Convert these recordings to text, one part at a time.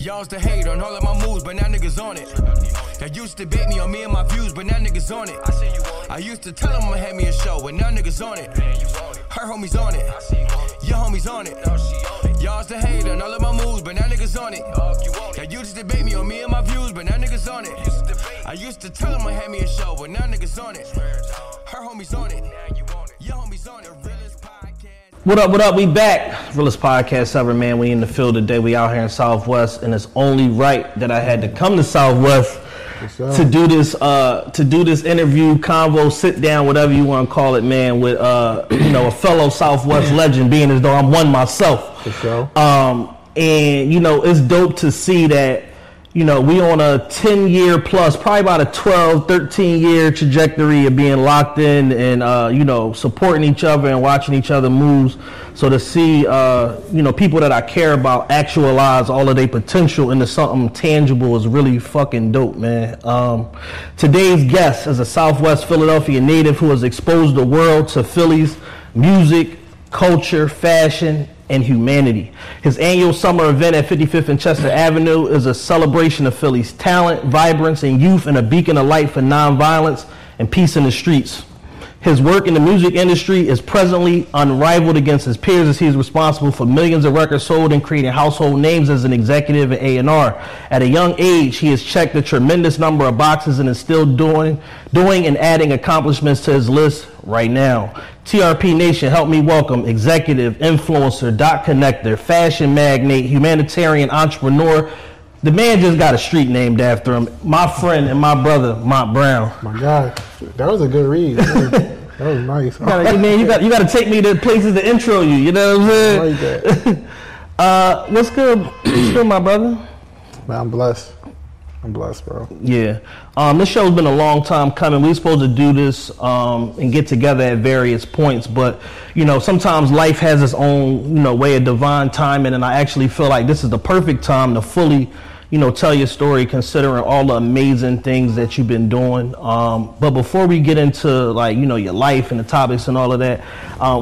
Y'all used to hate on all of my moves, but now niggas on it. Y'all used to bait me on me and my views, but now niggas on it. I used to tell them I'ma have me a show, but now niggas on it. Her homies on it. Your homies on it. Y'all used to hate on all of my moves, but now niggas on it. Y'all used to debate me on me and my views, but now niggas on it. I used to tell them I had me a show, but now niggas on it. Her homies on it. Your homies on it. Realest Podcast. What up? We back. Realest Podcast Ever, man. We in the field today. We out here in Southwest, and it's only right that I had to come to Southwest to do this interview, convo, sit down, whatever you want to call it, man, with a fellow Southwest legend, being as though I'm one myself. For sure. And it's dope to see that, we on a 10-year plus, probably about a 12, 13-year trajectory of being locked in and, supporting each other and watching each other moves. So to see, people that I care about actualize all of their potential into something tangible is really fucking dope, man. Today's guest is a Southwest Philadelphia native who has exposed the world to Philly's music, culture, fashion, and humanity. His annual summer event at 55th and Chester Avenue is a celebration of Philly's talent, vibrance, and youth, and a beacon of light for nonviolence and peace in the streets. His work in the music industry is presently unrivaled against his peers, as he is responsible for millions of records sold and creating household names as an executive at A&R. At a young age, he has checked a tremendous number of boxes and is still doing and adding accomplishments to his list right now. TRP Nation, help me welcome executive, influencer, dot connector, fashion magnate, humanitarian entrepreneur. The man just got a street named after him. My friend and my brother, Mont Brown. My God, that was a good read. That was nice. You got to take me to places to intro you. You know what I'm saying? I like that. What's good? What's good, my brother? Man, I'm blessed. I'm blessed, bro. Yeah. This show's been a long time coming. We were supposed to do this and get together at various points, but sometimes life has its own way of divine timing, and I actually feel like this is the perfect time to fully tell your story, considering all the amazing things that you've been doing. But before we get into your life and the topics and all of that,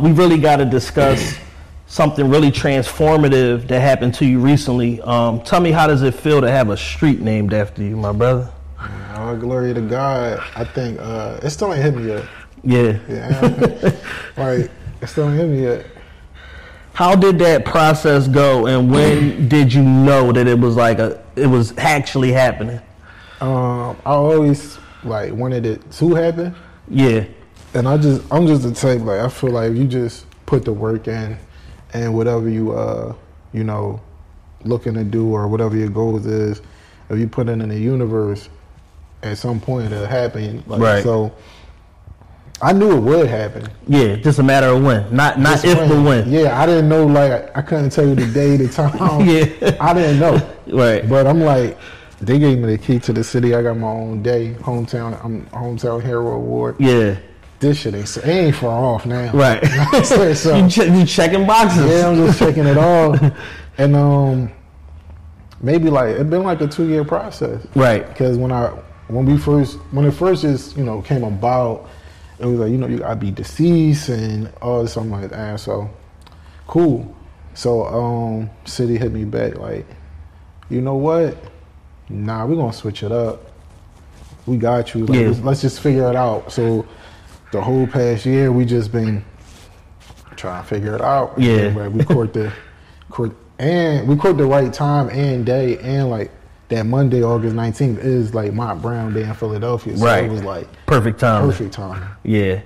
we really got to discuss something really transformative that happened to you recently. Tell me, how does it feel to have a street named after you, my brother? Oh, glory to God. I think it still ain't hit me yet. Yeah. Like, it still ain't hit me yet. How did that process go, and when did you know that it was actually happening? I always wanted it to happen. Yeah. And I'm just the type, I feel like you just put the work in, and whatever you looking to do, or whatever your goals is, if you put it in the universe, at some point it'll happen. Right. So I knew it would happen. Yeah, just a matter of when, not if, but when. Yeah, I didn't know. I couldn't tell you the day, the time. Yeah, I didn't know. Right. But I'm they gave me the key to the city. I got my own day, hometown hero award. Yeah. This shit ain't far off now. Right. So, you checking boxes. Yeah, I'm just checking it off. And maybe it's been a 2-year process. Right. Because when it first just came about, it was you gotta be deceased and all this. I'm like, so cool. So city hit me back you know what? Nah, we're gonna switch it up. We got you. Let's just figure it out. So the whole past year we just been trying to figure it out. Yeah. We court the right time and day, and that Monday, August 19th is Mont Brown Day in Philadelphia. So right. It was perfect time. Perfect time. Yeah.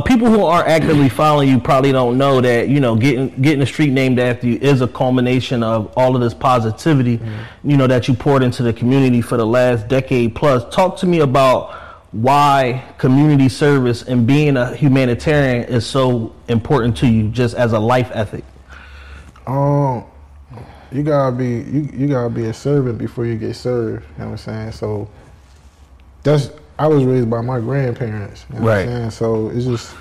People who aren't actively following you probably don't know that, getting a street named after you is a culmination of all of this positivity, that you poured into the community for the last decade plus. Talk to me about why community service and being a humanitarian is so important to you, just as a life ethic. You gotta be a servant before you get served. You know what I'm saying? So I was raised by my grandparents. You know what I'm saying? So it's just,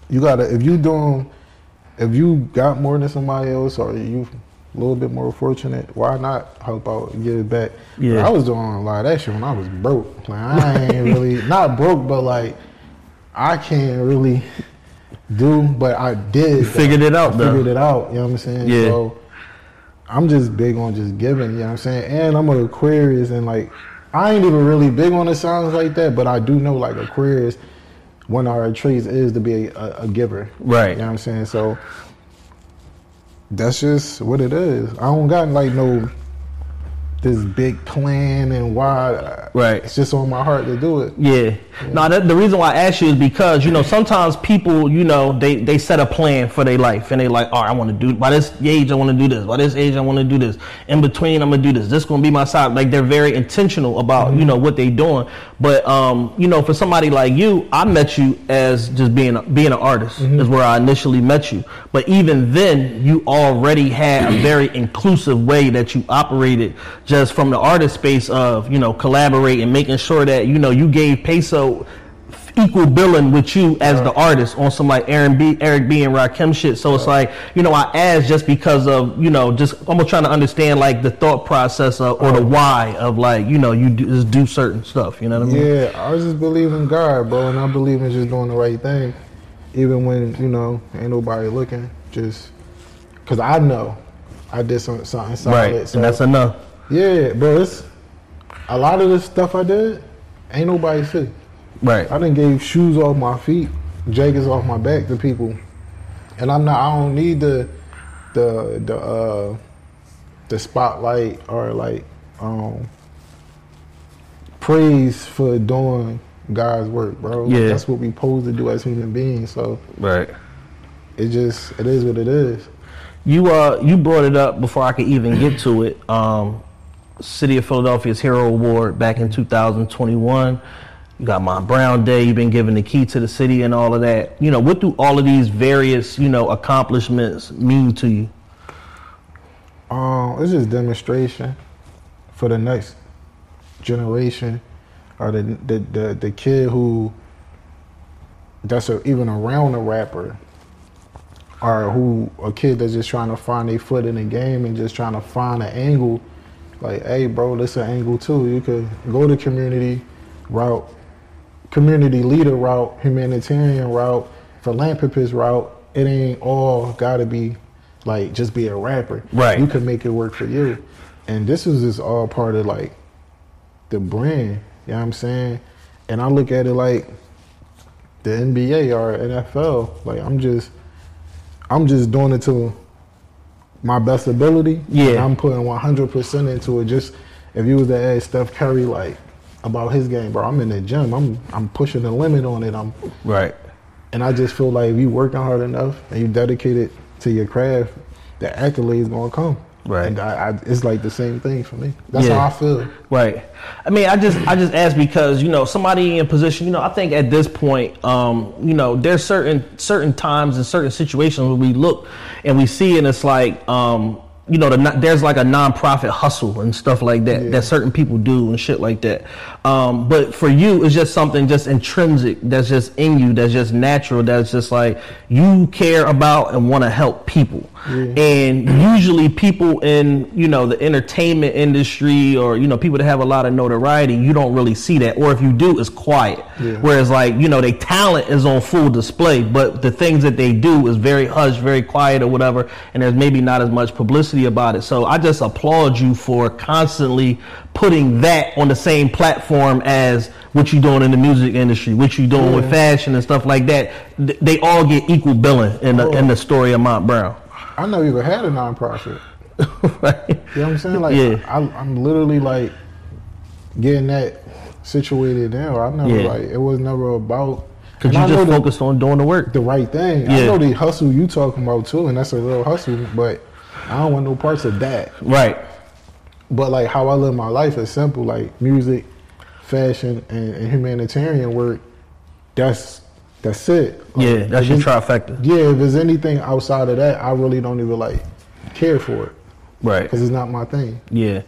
you gotta, if you got more than somebody else, or you a little bit more fortunate, why not help out and give it back? Yeah. I was doing a lot of that shit when I was broke. I ain't really, not broke, but I can't really do, but I did. You figured it out, though. Figured it out, you know what I'm saying? Yeah. So I'm just big on just giving, you know what I'm saying? And I'm an Aquarius, and like, I ain't even really big on the signs like that, but I do know like Aquarius, one of our traits is to be a giver. Right. You know what I'm saying? So that's just what it is. I don't got like this big plan and why. Right. It's just on my heart to do it. Yeah. No, the reason why I ask you is because, you know, sometimes people, you know, they set a plan for their life and they like, all right, I want to do, by this age, I want to do this. By this age, I want to do this. In between, I'm going to do this. This going to be my side. Like, they're very intentional about, you know, what they doing. But, you know, for somebody like you, I met you as just being an artist is where I initially met you. But even then, you already had a very inclusive way that you operated just from the artist space of, you know, collaborating, making sure that, you know, you gave Peso equal billing with you as the artist on some like Eric B and Rakim shit. So it's like, you know, I asked just because of, you know, just almost trying to understand like the thought process of, or the why of like, you know, you just do certain stuff, you know what I mean? Yeah, I just believe in God, bro, and I believe in just doing the right thing, even when, you know, ain't nobody looking, just because I know I did something solid. Right, So, and that's enough. Yeah, bro, it's a lot of this stuff I did, ain't nobody see. Right. I done gave shoes off my feet, jackets off my back to people, and I don't need the spotlight or like praise for doing God's work, bro. Yeah. That's what we supposed to do as human beings. So right. It is what it is. You brought it up before I could even get to it. City of Philadelphia's Hero Award back in 2021. You got Mont Brown Day. You've been given the key to the city and all of that. You know, what do all of these various, you know, accomplishments mean to you? It's just demonstration for the next generation, or the kid who even around a rapper, or who a kid that's just trying to find their foot in the game and just trying to find an angle. Like, hey, bro, this an angle too. You could go the community route, community leader route, humanitarian route, philanthropist route. It ain't all gotta be like just be a rapper. Right. You can make it work for you. And this is just all part of like the brand. You know what I'm saying? And I look at it like the NBA or NFL. Like I'm just doing it to my best ability. Yeah. And I'm putting 100% into it. Just if you was to ask Steph Curry like about his game, bro, I'm in the gym. I'm pushing the limit on it. Right. And I just feel like if you working hard enough and you dedicated to your craft, the accolades gonna come. Right. And it's like the same thing for me. That's how I feel. Right. I mean, I just ask because, you know, somebody in position, you know, I think at this point, you know, there's certain times and certain situations where we look and we see, and it's like, you know, there's like a nonprofit hustle and stuff like that that certain people do and shit like that. But for you, it's just something just intrinsic that's just in you, that's just natural, that's just like you care about and want to help people. And usually people in, you know, the entertainment industry or, you know, people that have a lot of notoriety, you don't really see that. Or if you do, it's quiet. Whereas like, you know, their talent is on full display, but the things that they do is very hush, very quiet or whatever. And there's maybe not as much publicity about it. So I just applaud you for constantly putting that on the same platform as what you're doing in the music industry, what you're doing with fashion and stuff like that. They all get equal billing in the story of Mont Brown. I never even had a nonprofit. Right. You know what I'm saying? Like I'm literally like getting that situated now. I never like it was never about. Because you just focused on doing the work. The right thing. I know the hustle you talking about too, and that's a real hustle, but I don't want no parts of that. Right. But like how I live my life is simple, like music, fashion, and humanitarian work. That's it. Like, that's your trifecta. Yeah, if there's anything outside of that, I really don't even like care for it. Right. Because it's not my thing. Yeah.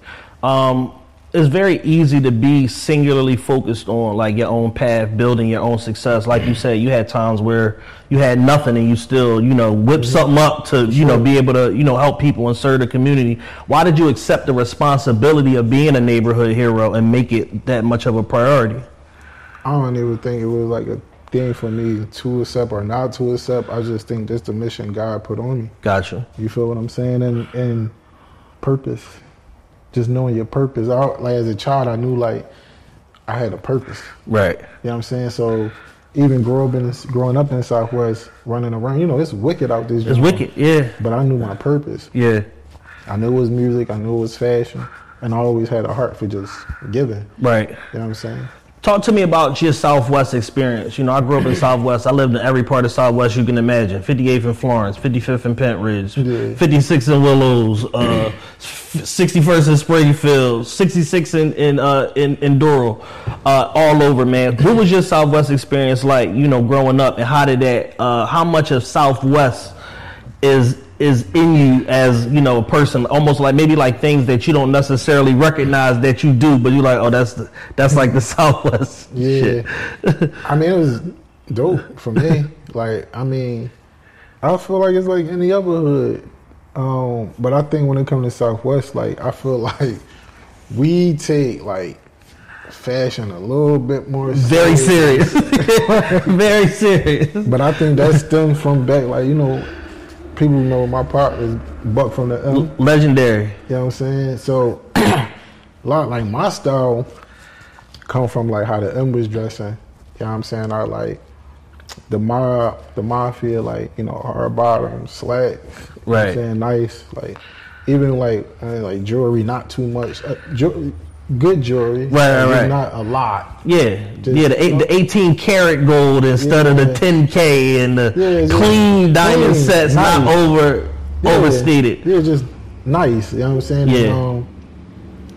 It's very easy to be singularly focused on like your own path, building your own success. Like you said, you had times where you had nothing and you still, you know, whip something up to, you know, be able to, you know, help people and serve the community. Why did you accept the responsibility of being a neighborhood hero and make it that much of a priority? I don't even think it was like a thing for me to accept or not to accept. I just think that's the mission God put on me. Gotcha. You feel what I'm saying? And purpose. Just knowing your purpose. Like as a child, I knew like I had a purpose. Right. You know what I'm saying? So even growing up in the Southwest, running around, you know, it's wicked out this. It's wicked, yeah. But I knew my purpose. Yeah. I knew it was music. I knew it was fashion. And I always had a heart for just giving. Right. You know what I'm saying? Talk to me about your Southwest experience. You know, I grew up in Southwest. I lived in every part of Southwest you can imagine. 58th in Florence, 55th in Pentridge, 56th in Willows, 61st in Springfield, 66 in Doral, all over, man. What was your Southwest experience like, you know, growing up, and how did that, how much of Southwest is in you as, you know, a person, almost like maybe like things that you don't necessarily recognize that you do, but you're like, oh, that's like the Southwest shit. I mean, it was dope for me. Like, I mean, I feel like it's like any other hood. But I think when it comes to Southwest, like, I feel like we take like fashion a little bit more very serious. Very serious. But I think that stems from back, like, you know, people know my part is Buck from the M. Legendary. You know what I'm saying? So, a lot like my style come from like how the M was dressing. You know what I'm saying? I like the mafia, like, you know, hard bottoms, slacks. Right. You know what I'm saying? Nice. Like, even like jewelry, not too much. Good jewelry. Right. Not a lot. Yeah. Just, the 18 karat gold instead of the 10K and the clean diamond sets, nice. Not overstated. Yeah, just nice. You know what I'm saying? Yeah. And,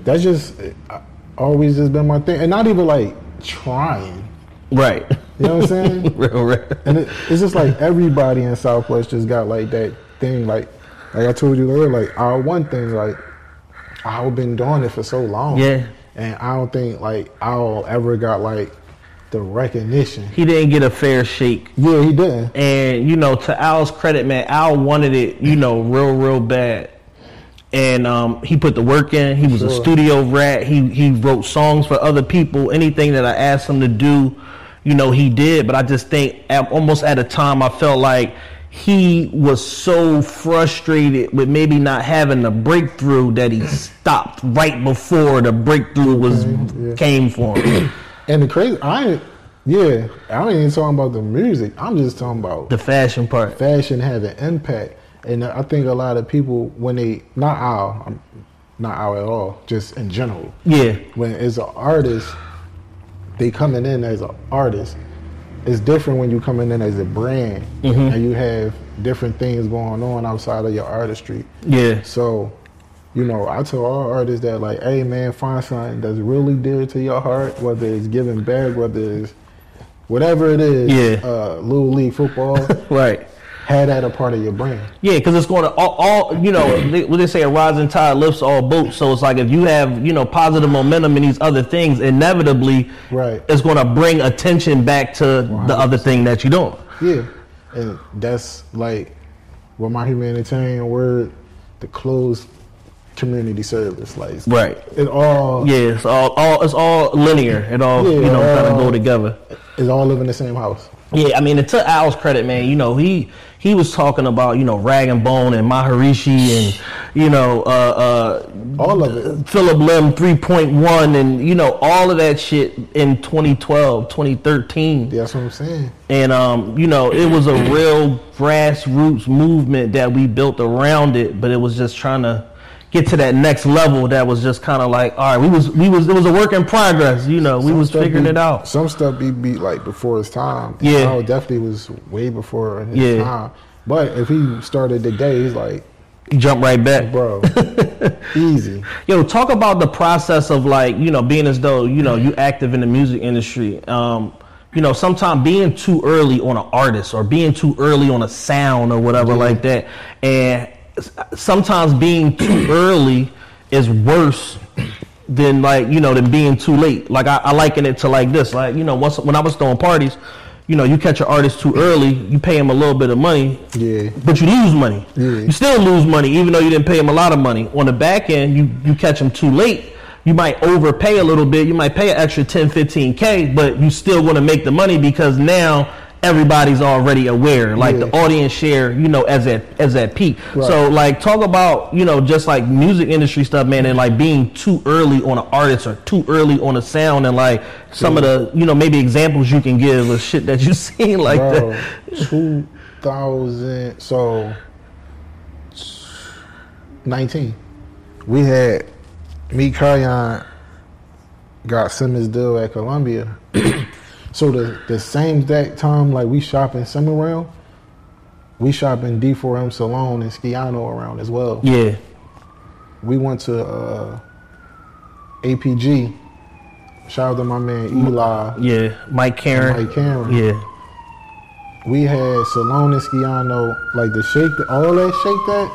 that's just always just been my thing. And not even like trying. Right. You know what I'm saying? Real. And it's just like everybody in Southwest just got like that thing. Like I told you earlier, like our one thing, like, I've been doing it for so long. Yeah. And I don't think like Al ever got like the recognition. He didn't get a fair shake. Yeah, he didn't. And, you know, to Al's credit, man, Al wanted it, you know, real bad. And he put the work in. He was a studio rat. He wrote songs for other people. Anything that I asked him to do, you know, he did. But I just think almost at a time I felt like he was so frustrated with maybe not having the breakthrough that he stopped right before the breakthrough came for him. And the crazy, I ain't even talking about the music. I'm just talking about the fashion part. Fashion having impact. And I think a lot of people, when they, not Al at all, just in general. Yeah. When as an artist, they coming in as an artist. It's different when you coming in as a brand and you have different things going on outside of your artistry. Yeah. So, you know, I tell all artists that, like, hey man, find something that's really dear to your heart, whether it's giving back, whether it's whatever it is. Yeah. Little league football. Right. Have that a part of your brand. Yeah, because it's going to all you know, what they say, a rising tide lifts all boats. So it's like if you have, you know, positive momentum in these other things, inevitably it's going to bring attention back to 100%. The other thing that you're doing. Yeah, and that's like what my humanitarian word, the closed community service. Like, it all. Yeah, it's all linear. It all, you know, kind of go together. It's all live in the same house. Yeah, I mean, to Al's credit, man, you know, he was talking about, you know, Rag and Bone and Maharishi and, you know, all of it. Philip Lim 3.1 and, you know, all of that shit in 2012, 2013. Yeah, that's what I'm saying. And, you know, it was a real grassroots movement that we built around it, but it was just trying to get to that next level that was just kind of like, all right, it was a work in progress, you know, we was figuring it out. Some stuff be like before his time. Yeah. Al definitely was way before his time. But if he started today, he's like, you jump right back. Bro, easy. Yo, talk about the process of, like, you know, being as though, you know, you active in the music industry. You know, sometimes being too early on an artist or being too early on a sound or whatever like that. And sometimes being too early is worse than, like, you know, than being too late. Like, I liken it to like this. Like, you know, when I was throwing parties, you know, you catch an artist too early, you pay him a little bit of money, but you lose money. Yeah. You still lose money, even though you didn't pay him a lot of money. On the back end, you catch him too late, you might overpay a little bit. You might pay an extra 10, 15K, but you still want to make the money because now everybody's already aware. Like the audience share, you know, as at peak. Right. So like talk about, you know, just like music industry stuff, man, and like being too early on an artist or too early on a sound, and like some of the, you know, maybe examples you can give of shit that you've seen like that. 2000, so 19. We had Meek got Simmons deal at Columbia. So the same exact time, like we shop in Sim around, we shop in D4M Salon and Skiano around as well. Yeah. We went to APG. Shout out to my man Eli. Yeah, Mike Karen. Yeah. We had Salon and Skiano, like the Shake That, all that Shake That,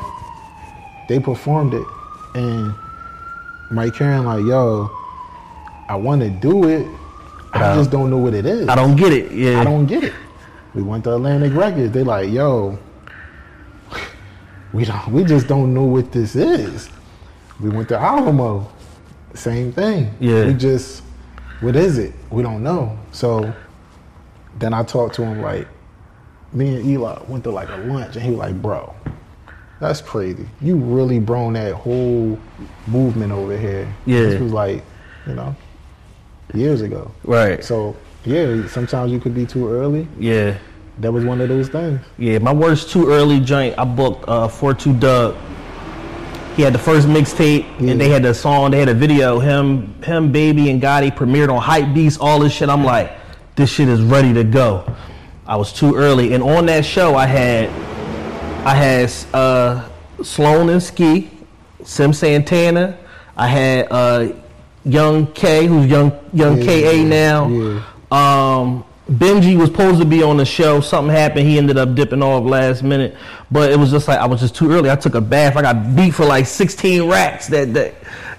they performed it. And Mike Karen like, yo, I want to do it, I just don't know what it is. I don't get it. Yeah, I don't get it. We went to Atlantic Records. They like, yo, we just don't know what this is. We went to Alamo. Same thing. Yeah. What is it? We don't know. So then I talked to him, like, me and Eli went to like a lunch, and he was like, bro, that's crazy. You really brought that whole movement over here. Yeah. This was like, you know, years ago. Right. So yeah, sometimes you could be too early. Yeah. That was one of those things. Yeah, my worst too early joint, I booked 42 Doug. He had the first mixtape, and they had the song, they had a video, him, Baby, and Gotti premiered on Hype Beast, all this shit. I'm like, this shit is ready to go. I was too early. And on that show, I had Sloan and Ski, Sim Santana. I had Young K, who's Young KA now. Yeah. Benji was supposed to be on the show. Something happened. He ended up dipping off last minute. But it was just like, I was just too early. I took a bath. I got beat for like 16 racks that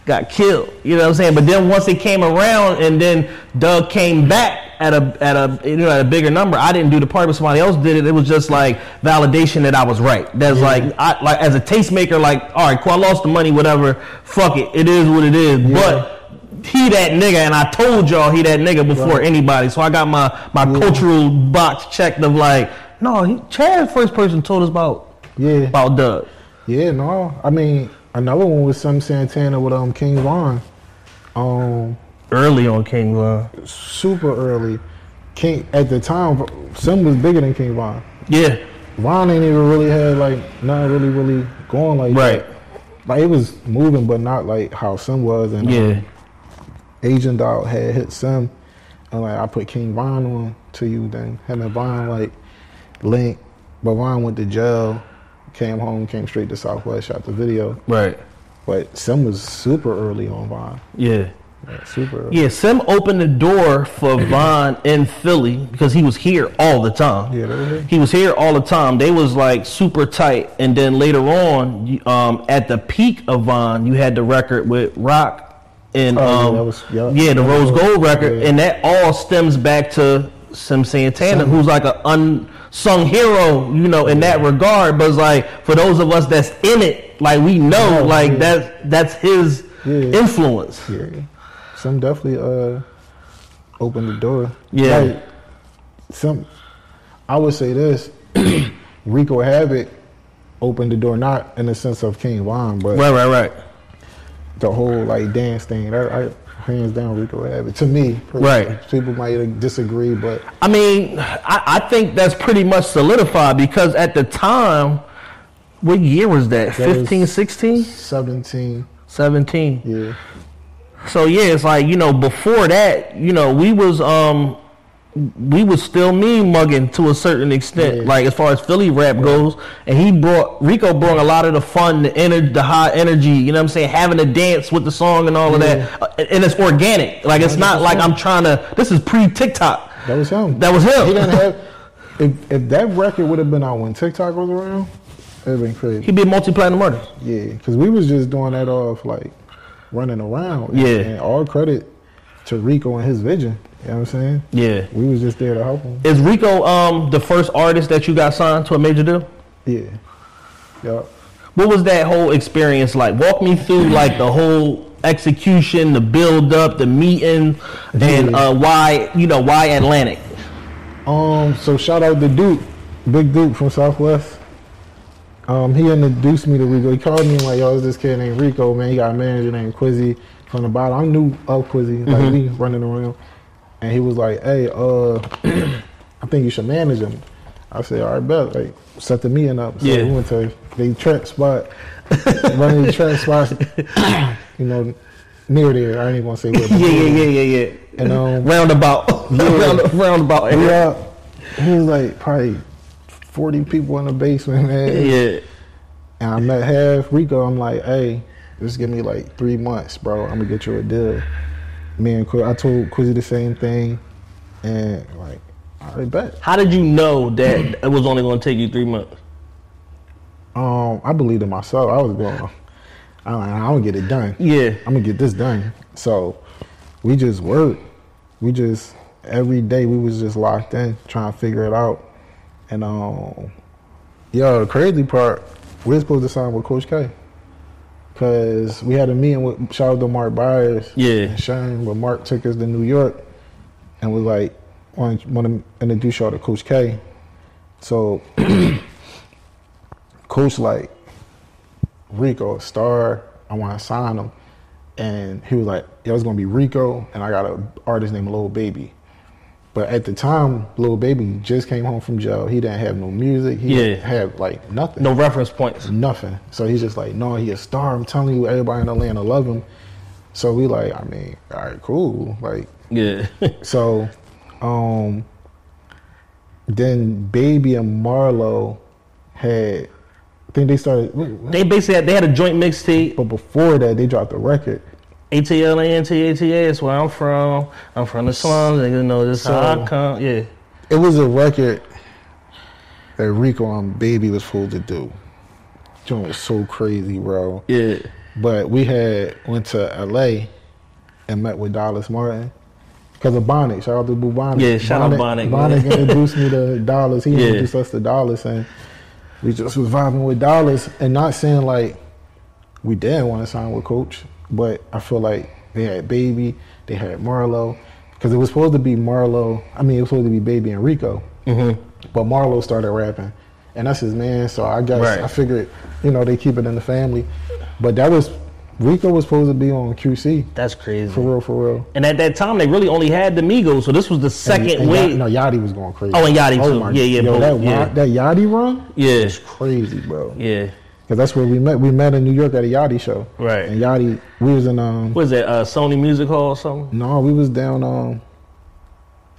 got killed. You know what I'm saying? But then once it came around, and then Doug came back at a bigger number, I didn't do the part, but somebody else did it. It was just like validation that I was right. That's like, I like as a tastemaker, like, all right, cool, I lost the money, whatever. Fuck it. It is what it is. Yeah. But he that nigga, and I told y'all he that nigga before anybody. So I got my cultural box checked of like, no, Chad first person told us about Doug. Yeah, no. I mean, another one was Sim Santana with King Von. Early on King Von. Super early. King at the time, Sim was bigger than King Von. Yeah. Von ain't even really had like not really going like that. Like it was moving, but not like how Sim was. And Agent Dog had hit Sim, and like I put King Von on to you. Then him and Von like link, but Von went to jail, came home, came straight to Southwest, shot the video. Right. But Sim was super early on Von. Yeah. Super early. Yeah, Sim opened the door for Von in Philly because he was here all the time. Yeah, he was here all the time. They was like super tight, and then later on, at the peak of Von, you had the record with Rock. And the Rose Gold record, and that all stems back to Sim Santana, who's like an unsung hero, you know, in that regard. But it's like for those of us that's in it, like we know, that's his influence. Yeah, Sim definitely opened the door. Yeah, like, I would say this: Reco Havoc opened the door, not in the sense of King Von, but right. The whole like dance thing, I hands down Reco Havoc to me. Right. People might disagree, but I mean, I think that's pretty much solidified because at the time, what year was that? 15, 16? 17. 17. Yeah. So yeah, it's like, you know, before that, you know, we was still mean mugging to a certain extent, like as far as Philly rap goes. And Reco brought a lot of the fun, the energy, the high energy, you know what I'm saying, having to dance with the song and all of that. And it's organic. Like it's not like I'm trying to, this is pre-TikTok. That was him. That was him. He didn't have, if that record would have been out when TikTok was around, it would have been crazy. He'd be a multi-platinum artist. Yeah, because we was just doing that off like running around. And all credit to Reco and his vision. You know what I'm saying? Yeah. We was just there to help him. Is Reco the first artist that you got signed to a major deal? Yeah. Yup. What was that whole experience like? Walk me through like the whole execution, the build up, the meeting, and why Atlantic? So shout out to Duke, Big Duke from Southwest. He introduced me to Rico. He called me like, yo, this kid named Rico, man. He got a manager named Quizzy from the bottom. I knew of Quizzy, like we running around. And he was like, hey, I think you should manage him. I said, all right, bet. Like, set the meeting up. So we went to the track spot, running the track spots, you know, near there. I ain't even want to say where. Yeah. And roundabout. Roundabout. Yeah. He was like probably 40 people in the basement, man. Yeah. And I met half Rico. I'm like, hey, just give me like 3 months, bro. I'm gonna get you a deal. I told Quizzy the same thing, and like, all right, bet. How did you know that it was only going to take you 3 months? I believed in myself. I was going, I'm gonna get it done. Yeah. I'm gonna get this done. So we just worked. Every day we was just locked in, trying to figure it out. And the crazy part, we were supposed to sign with Coach K. Because we had a meeting with, shout out to Mark Byers and Shane, but Mark took us to New York and was like, want to introduce y'all to Coach K. So Coach like, Rico, a star, I want to sign him. And he was like, yo, it's going to be Rico, and I got an artist named Lil Baby. But at the time, Lil Baby just came home from jail. He didn't have no music. He didn't have like nothing. No reference points. Nothing. So he's just like, no, he a star. I'm telling you, everybody in Atlanta love him. So we like, I mean, all right, cool. Like, yeah. So then Baby and Marlo had, I think they started. They basically had a joint mixtape. But before that, they dropped a record. ATLANTATA is where I'm from. I'm from the slums. Niggas know this how I come. Yeah. It was a record that Rico and Baby was supposed to do. Joint was so crazy, bro. Yeah. But we went to LA and met with Dallas Martin. Because of Bonnet. Shout out to Boo Bonnet. Yeah, shout out Bonnet. Bonnet introduced me to Dallas. He introduced us to Dallas, and we just was vibing with Dallas, and not saying like we didn't want to sign with Coach. But I feel like they had Baby, they had Marlo, because it was supposed to be Marlo. I mean, it was supposed to be Baby and Rico, but Marlo started rapping, and that's his man. So I guess I figured, they keep it in the family. But Rico was supposed to be on QC. That's crazy. For real. And at that time, they really only had the Migos, so this was the second wave. Yachty was going crazy. Oh, and Yachty too. Yeah. That Yachty run? Yeah. Was crazy, bro. Yeah. Because that's where we met. We met in New York at a Yachty show. Right. And Yachty, we was in what is that, Sony Music Hall or something? No, we was down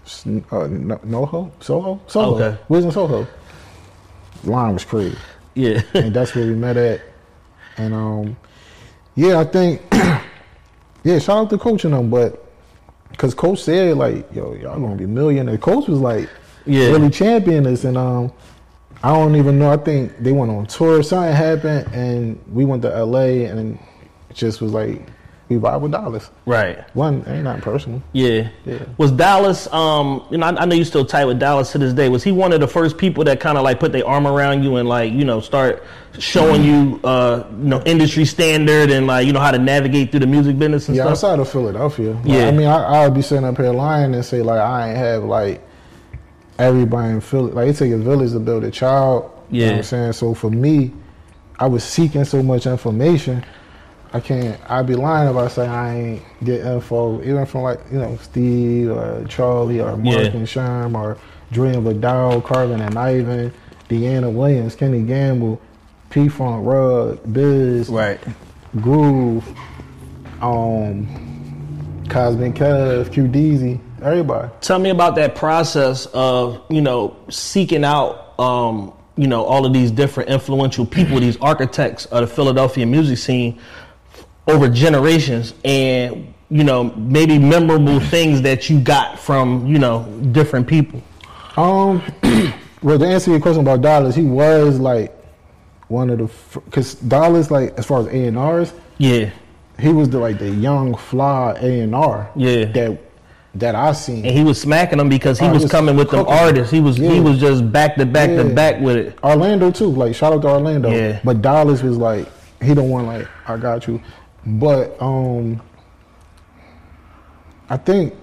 Soho. Okay. We was in Soho. Line was crazy. Yeah. And that's where we met at. And I think shout out to Coach and them, but because Coach said like, yo, y'all gonna be millionaires. Coach was like really championing us, and I don't even know. I think they went on tour. Something happened, and we went to LA, and it just was like we vibe with Dallas. Right. Ain't not personal. Yeah. Was Dallas? I know you still tight with Dallas to this day. Was he one of the first people that kind of like put their arm around you and like start showing you industry standard and like how to navigate through the music business and stuff? Outside of Philadelphia. Yeah. I mean, I'll be sitting up here lying and say like I ain't have like everybody in Philly. Like it take a village to build a child. Yeah. You know what I'm saying? So for me, I was seeking so much information. I'd be lying if I say I ain't get info, even from like, Steve or Charlie or Mark and Sherm or Dream Vidal, Carvin and Ivan, Deanna Williams, Kenny Gamble, P-Funk, Rug, Biz, Groove, Cosmic Kev, Q Deezy, everybody. Tell me about that process of, seeking out, all of these different influential people, these architects of the Philadelphia music scene over generations, and maybe memorable things that you got from different people. Well, to answer your question about Dallas, he was like one of the because Dallas, like as far as A&Rs, he was the young fly A&R that I seen, and he was smacking them because he was coming with them artists. He was just back to back to back with it. Orlando too, like shout out to Orlando. But Dallas was like he don't want like I got you. But I think,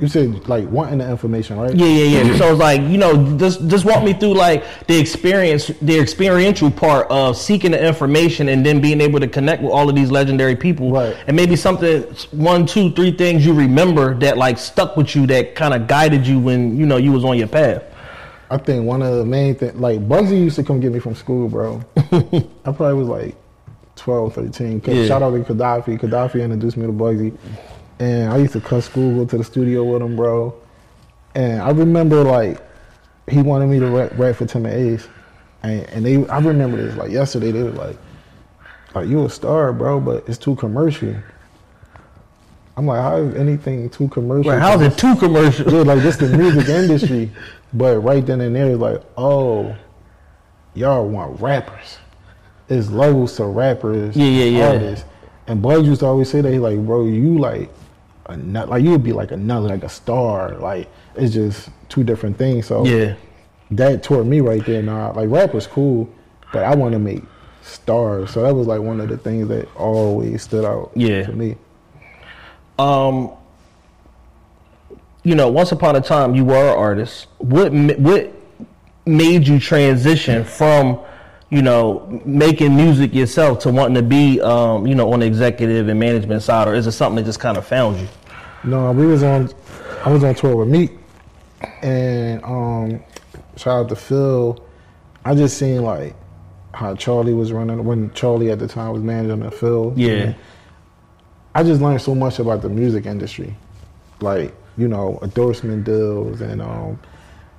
You said like wanting the information, right? Yeah. So it's like, you know, just walk me through like the experiential part of seeking the information and then being able to connect with all of these legendary people. Right. And maybe something, 1, 2, 3 things you remember that like stuck with you that kind of guided you when, you know, you was on your path. I think one of the main things, like Bugsy used to come get me from school, bro. I probably was like 12, 13. Shout out to Gaddafi. Gaddafi introduced me to Bugsy. And I used to cut school, go to the studio with him, bro. And I remember, like, he wanted me to rap for Tim and Ace. And I remember this, like, yesterday, they were like, you a star, bro, but it's too commercial. I'm like, how is anything too commercial? Right, how's it too commercial? Yeah, like, this the music industry. But right then and there, it's like, oh, y'all want rappers. It's levels to rappers, artists. And Bugs used to always say that, he like, bro, you like, you would be like another, like a star. Like, it's just two different things. So that taught me right there. Now, like, rap was cool, but I want to make stars. So that was like one of the things that always stood out to me. You know, once upon a time, you were an artist. What made you transition from, you know, making music yourself to wanting to be, you know, on the executive and management side, or is it something that just kind of found you? No, I was on tour with Meek, and shout out to Phil. I just seen like how Charlie was running when Charlie at the time was managing the Phil. Yeah, I just learned so much about the music industry, like, you know, endorsement deals and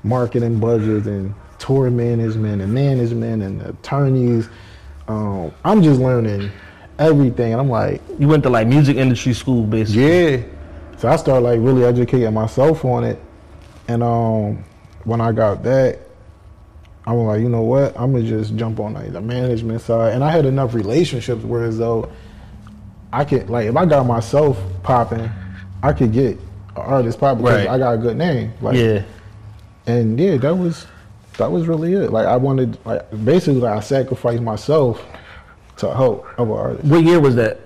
marketing budgets and tour management and attorneys. I'm just learning everything, and I'm like, you went to like music industry school, basically. Yeah. So I started like really educating myself on it, and when I got that, I was like, you know what, I'm gonna just jump on like the management side, and I had enough relationships where as though I could, like, if I got myself popping, I could get an artist popping because I got a good name. Like, and that was really it. Like, I wanted, like, basically, like, I sacrificed myself to help other artists. What year was that?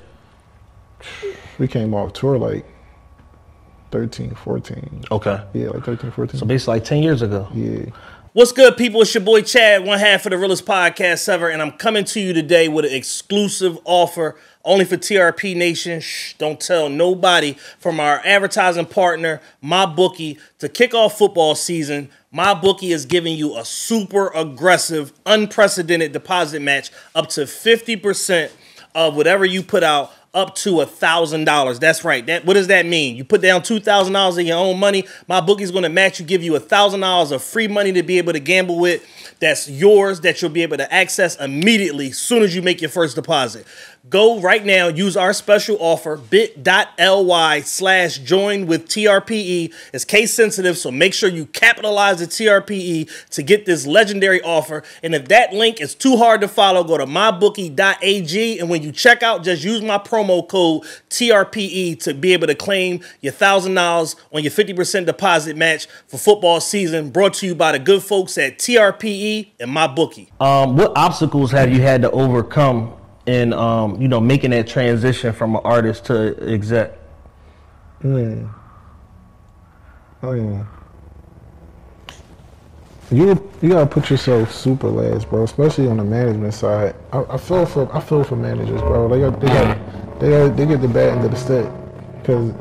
We came off tour like 13, 14. Okay. Yeah, like 13, 14. So basically like 10 years ago. Yeah. What's good, people? It's your boy Chad, one half of the Realest Podcast Ever, and I'm coming to you today with an exclusive offer only for TRP Nation. Shh, don't tell nobody. From our advertising partner, MyBookie, to kick off football season. MyBookie is giving you a super aggressive, unprecedented deposit match up to 50% of whatever you put out, up to $1,000. That's right. What does that mean? You put down $2,000 of your own money. MyBookie's going to match you, give you $1,000 of free money to be able to gamble with. That's yours, that you'll be able to access immediately as soon as you make your first deposit. Go right now, use our special offer, bit.ly/join with TRPE. It's case sensitive, so make sure you capitalize the TRPE to get this legendary offer. And if that link is too hard to follow, go to mybookie.ag, and when you check out, just use my promo code TRPE to be able to claim your $1,000 on your 50% deposit match for football season, brought to you by the good folks at TRPE and MyBookie. What obstacles have you had to overcome in, you know, making that transition from an artist to exec? Oh yeah. You gotta put yourself super last, bro. Especially on the management side. I feel for managers, bro. They get the bad end of the stick, because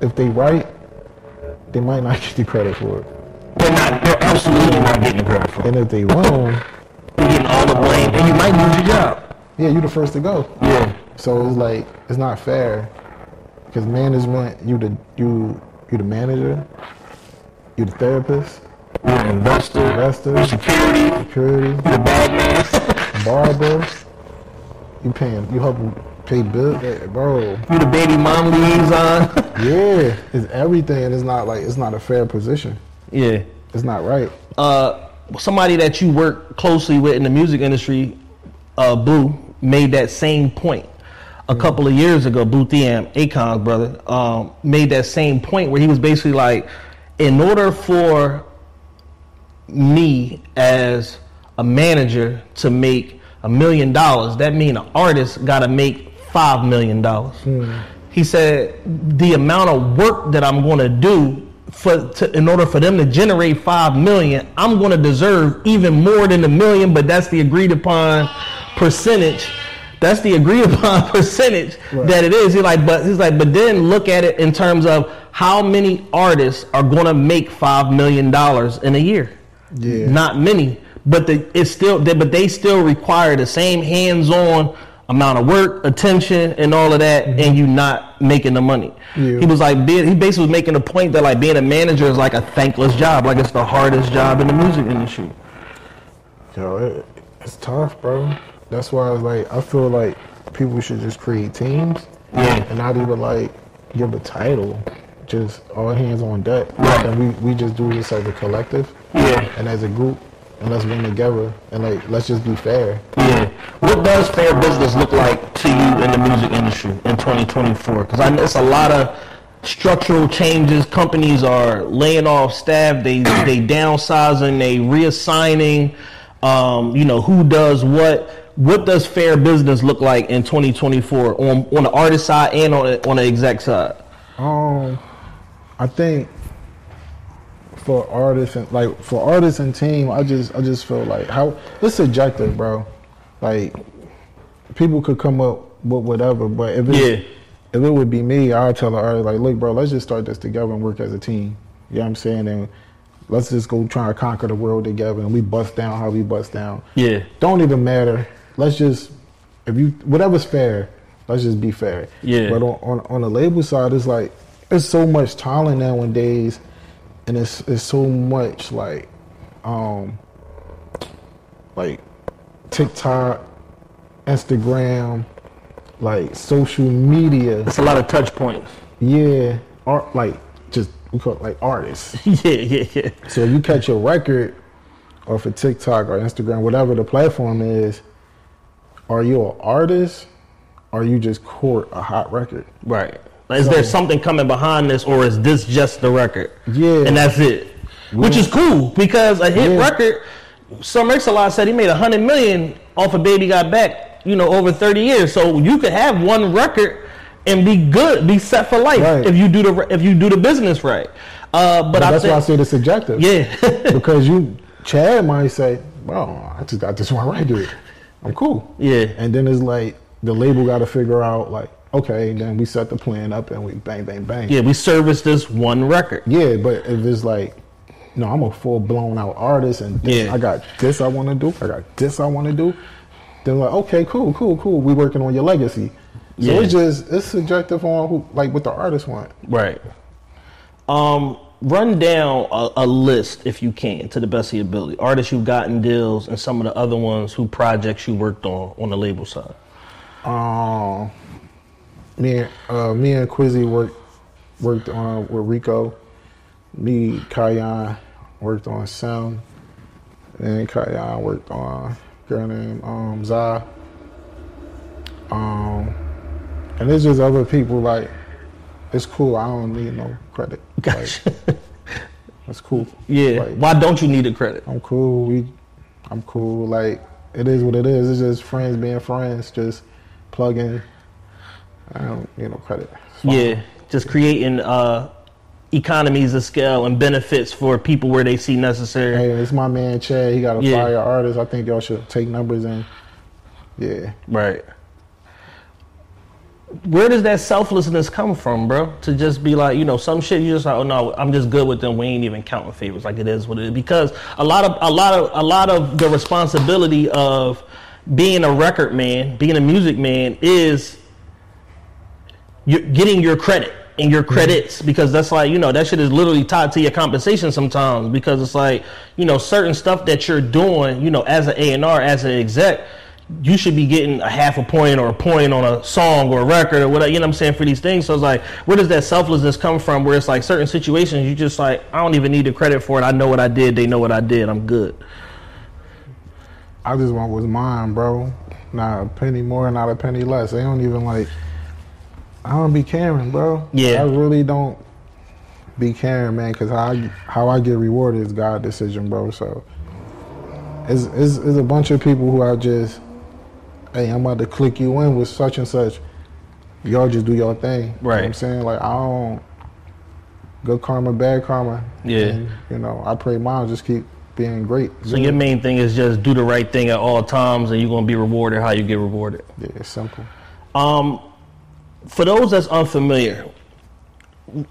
if they right, they might not get the credit for it. They're absolutely not getting the credit for it. And if they wrong, you're getting all the blame, and you might lose your job. Yeah, you the first to go. Yeah. So it's like, it's not fair, because management, you the manager, you the therapist, you're an investor, security, the bagman, barber, you help them pay bills, bro. You the baby mom liaison. Yeah, it's everything, and it's not a fair position. Yeah, it's not right. Somebody that you work closely with in the music industry, Boo, made that same point a couple of years ago. Boo Thiam, Akon's brother, made that same point where he was basically like, in order for me as a manager to make $1 million, that means an artist got to make $5 million. He said the amount of work that I'm going to do in order for them to generate $5 million, I'm going to deserve even more than $1 million, but that's the agreed upon percentage. That's the agreed upon percentage that it is. He's like, but then look at it in terms of how many artists are going to make $5 million in a year. Yeah, not many, but they still require the same hands-on amount of work, attention, and all of that, and you not making the money. Yeah. He was like, he basically was making a point that like being a manager is like a thankless job, like it's the hardest job in the music industry. Yo, it's tough, bro. That's why I feel like people should just create teams, and not even like give a title, just all hands on deck, and we just do this as a collective, and as a group. And let's bring together and like let's just be fair. Yeah. What does fair business look like to you in the music industry in 2024? Because I know it's a lot of structural changes. Companies are laying off staff. They downsizing. They reassigning. Who does what? What does fair business look like in 2024 on the artist side and on the exec side? I think. For artists and team, I just feel like how it's subjective, bro. Like people could come up with whatever, but if it would be me, I'd tell the artist like, look, bro, let's just start this together and work as a team. You know what I'm saying? And let's just go try to conquer the world together, and we bust down how we bust down. Yeah, don't even matter. Let's just whatever's fair, let's just be fair. Yeah. But on the label side, it's like there's so much talent nowadays. And it's so much like TikTok, Instagram, like social media. It's a lot of touch points. Yeah, we call it like artists. Yeah. So if you catch a record, or for TikTok or Instagram, whatever the platform is, are you an artist, or you just court a hot record? Right. Is there something coming behind this, or is this just the record? Yeah. And that's it. Yeah. Which is cool, because a hit record, Sir Mix-a-Lot said he made $100 million off of Baby Got Back, over 30 years. So you could have one record and be good, be set for life if you do the business right. But that's why I say it's subjective. Yeah. Because Chad might say, well, I just got this one record. I'm cool. Yeah. And then it's like the label got to figure out like, okay, then we set the plan up and we bang, bang, bang. Yeah, we service this one record. Yeah, but if it's like, no, I'm a full blown out artist and I got this I want to do, I got this I want to do, then like, okay, cool. We working on your legacy. So it's subjective on what the artist want. Right. Run down a list, if you can, to the best of your ability. Artists you've gotten deals and some of the other ones who projects you worked on the label side. Me and Quizzy worked on with Reco. Me, Kayan worked on Sound, and Kayan worked on a girl named Zah. And it's just other people like it's cool. I don't need no credit. Gotcha. That's cool. Yeah. Why don't you need the credit? I'm cool. I'm cool. Like it is what it is. It's just friends being friends. Just plugging. I don't need no credit. Yeah, just creating economies of scale and benefits for people where they see necessary. Hey, it's my man Chad. He got a fire artist. I think y'all should take numbers in. Yeah. Right. Where does that selflessness come from, bro? To just be like, some shit you just like, oh no, I'm just good with them. We ain't even counting favors. Like it is what it is. Because a lot of the responsibility of being a record man, being a music man, is you're getting your credit and your credits, because that's like, that shit is literally tied to your compensation sometimes, because it's like, certain stuff that you're doing, as an A&R, as an exec, you should be getting a half a point or a point on a song or a record or whatever, for these things. So it's like, where does that selflessness come from, where it's like certain situations you just like, I don't even need the credit for it. I know what I did. They know what I did. I'm good. I just want what's mine, bro. Not a penny more, not a penny less. They don't even like, I don't be caring, bro. Yeah. I really don't be caring, man, because how I get rewarded is God's decision, bro. So it's a bunch of people who are just, hey, I'm about to click you in with such and such. Y'all just do your thing. Right. You know what I'm saying? Like, good karma, bad karma. Yeah. And, you know, I pray mine just keep being great. So your main thing is just do the right thing at all times, and you're gonna be rewarded how you get rewarded. Yeah, it's simple. For those that's unfamiliar,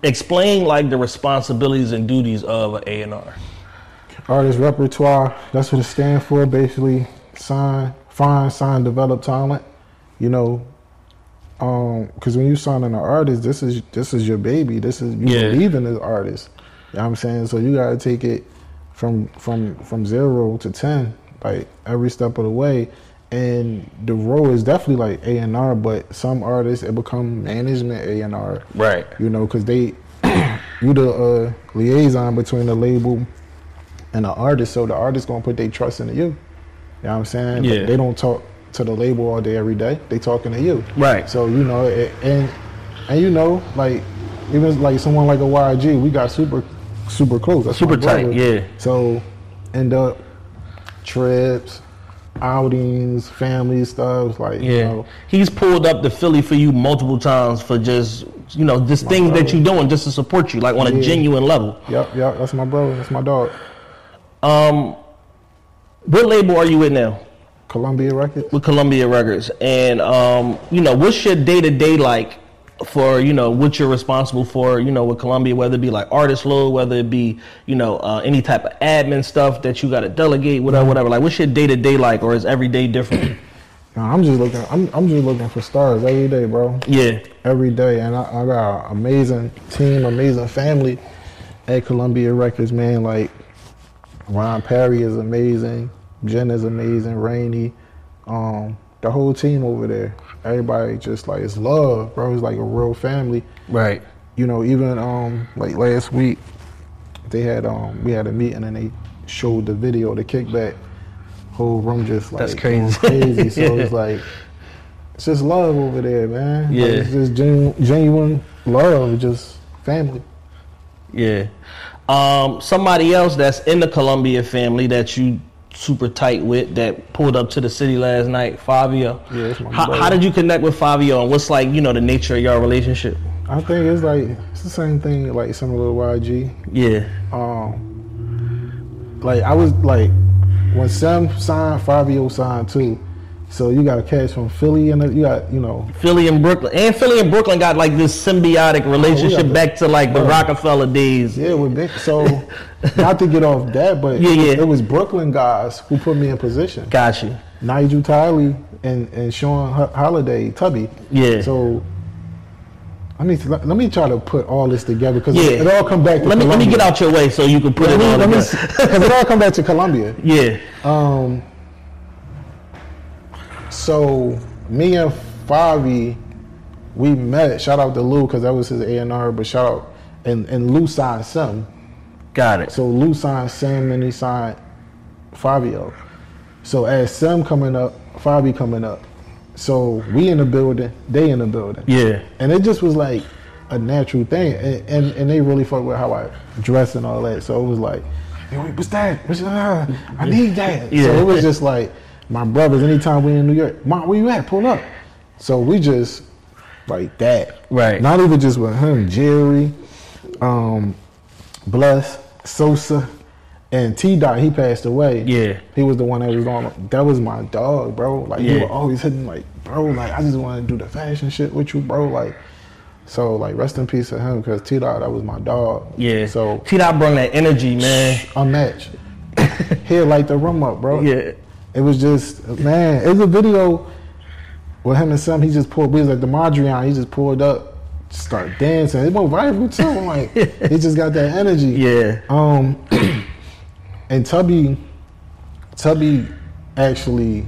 explain like the responsibilities and duties of an A&R. Artist repertoire, that's what it stands for. Basically, find, sign, develop talent. You know, because when you sign an artist, this is your baby. This is you believe in this artist. You know what I'm saying? So you gotta take it from 0 to 10, like every step of the way. And the role is definitely like A&R, but some artists it become management A&R. Right. You know, because you the liaison between the label and the artist, so the artist gonna put their trust into you. You know what I'm saying? Yeah. But they don't talk to the label all day every day. They talking to you. Right. So you know, and you know, like even like someone like a YG, we got super close. That's Super my brother. tight. Yeah. So end up trips, outings, family stuff, like you know. He's pulled up to Philly for you multiple times for just just things that you doing just to support you, like on a genuine level. Yep, that's my brother, that's my dog. What label are you with now? Columbia Records. With Columbia Records. And what's your day-to-day like for what you're responsible for with Columbia, whether it be like artist load, whether it be any type of admin stuff that you got to delegate, whatever. Like what's your day-to-day like, or is every day different? Nah, I'm just looking for stars every day, bro. Yeah, every day. And I got an amazing team, amazing family at Columbia Records, man. Like Ron Perry is amazing, Jen is amazing, Rainey, the whole team over there. Everybody just like, it's love, bro. It's like a real family. Right. Even like last week, they had we had a meeting and they showed the video, the kickback. Whole room just like that's crazy. Crazy. So it's like it's just love over there, man. Yeah. Like, it's just genuine love, just family. Yeah. Somebody else that's in the Columbia family that you super tight with that pulled up to the city last night, Fivio. Yeah, that's my how did you connect with Fivio, and what's like the nature of your relationship? I think it's the same thing, like similar to YG. Yeah. Like I was like when Sam signed, Fivio signed too. So you got a catch from Philly and you got Philly and Brooklyn, and Philly and Brooklyn got like this symbiotic relationship back to like the Rockefeller days. Yeah, with Big. So not to get off that, but it was Brooklyn guys who put me in position. Got you. Nigel Tiley and Sean Holiday, Tubby. Yeah. So let me try to put all this together because it all come back to Columbia. Let me get out your way so you can put it all together. Because it all come back to Columbia. Yeah. So me and Favi, we met. Shout out to Lou because that was his A&R. But shout out and Lou signed Sim. Got it. So Lou signed Sim and he signed Fivio. So as Sim coming up, Favi coming up. So we in the building, they in the building. Yeah. And it just was like a natural thing, and they really fucked with how I dress and all that. So it was like, hey, wait, what's that? I need that. Yeah. So it was just like. My brothers, anytime we in New York, Mom, where you at? Pull up. So we just like that. Right. Not even just with him, Jerry, Bless, Sosa, and T-Dot, he passed away. Yeah. He was the one that was on. That was my dog, bro. Like, he was always hitting like, bro, like, I just want to do the fashion shit with you, bro. Like, so, like, rest in peace to him, because T-Dot, that was my dog. Yeah. So T-Dot brought that energy, man. Unmatched. He'll light the room up, bro. Yeah. It was just, man, it was a video with him and Sam. He just pulled, we was like the Mondrian, he just pulled up, started dancing. It went viral too. I'm like, he just got that energy. Yeah. And Tubby actually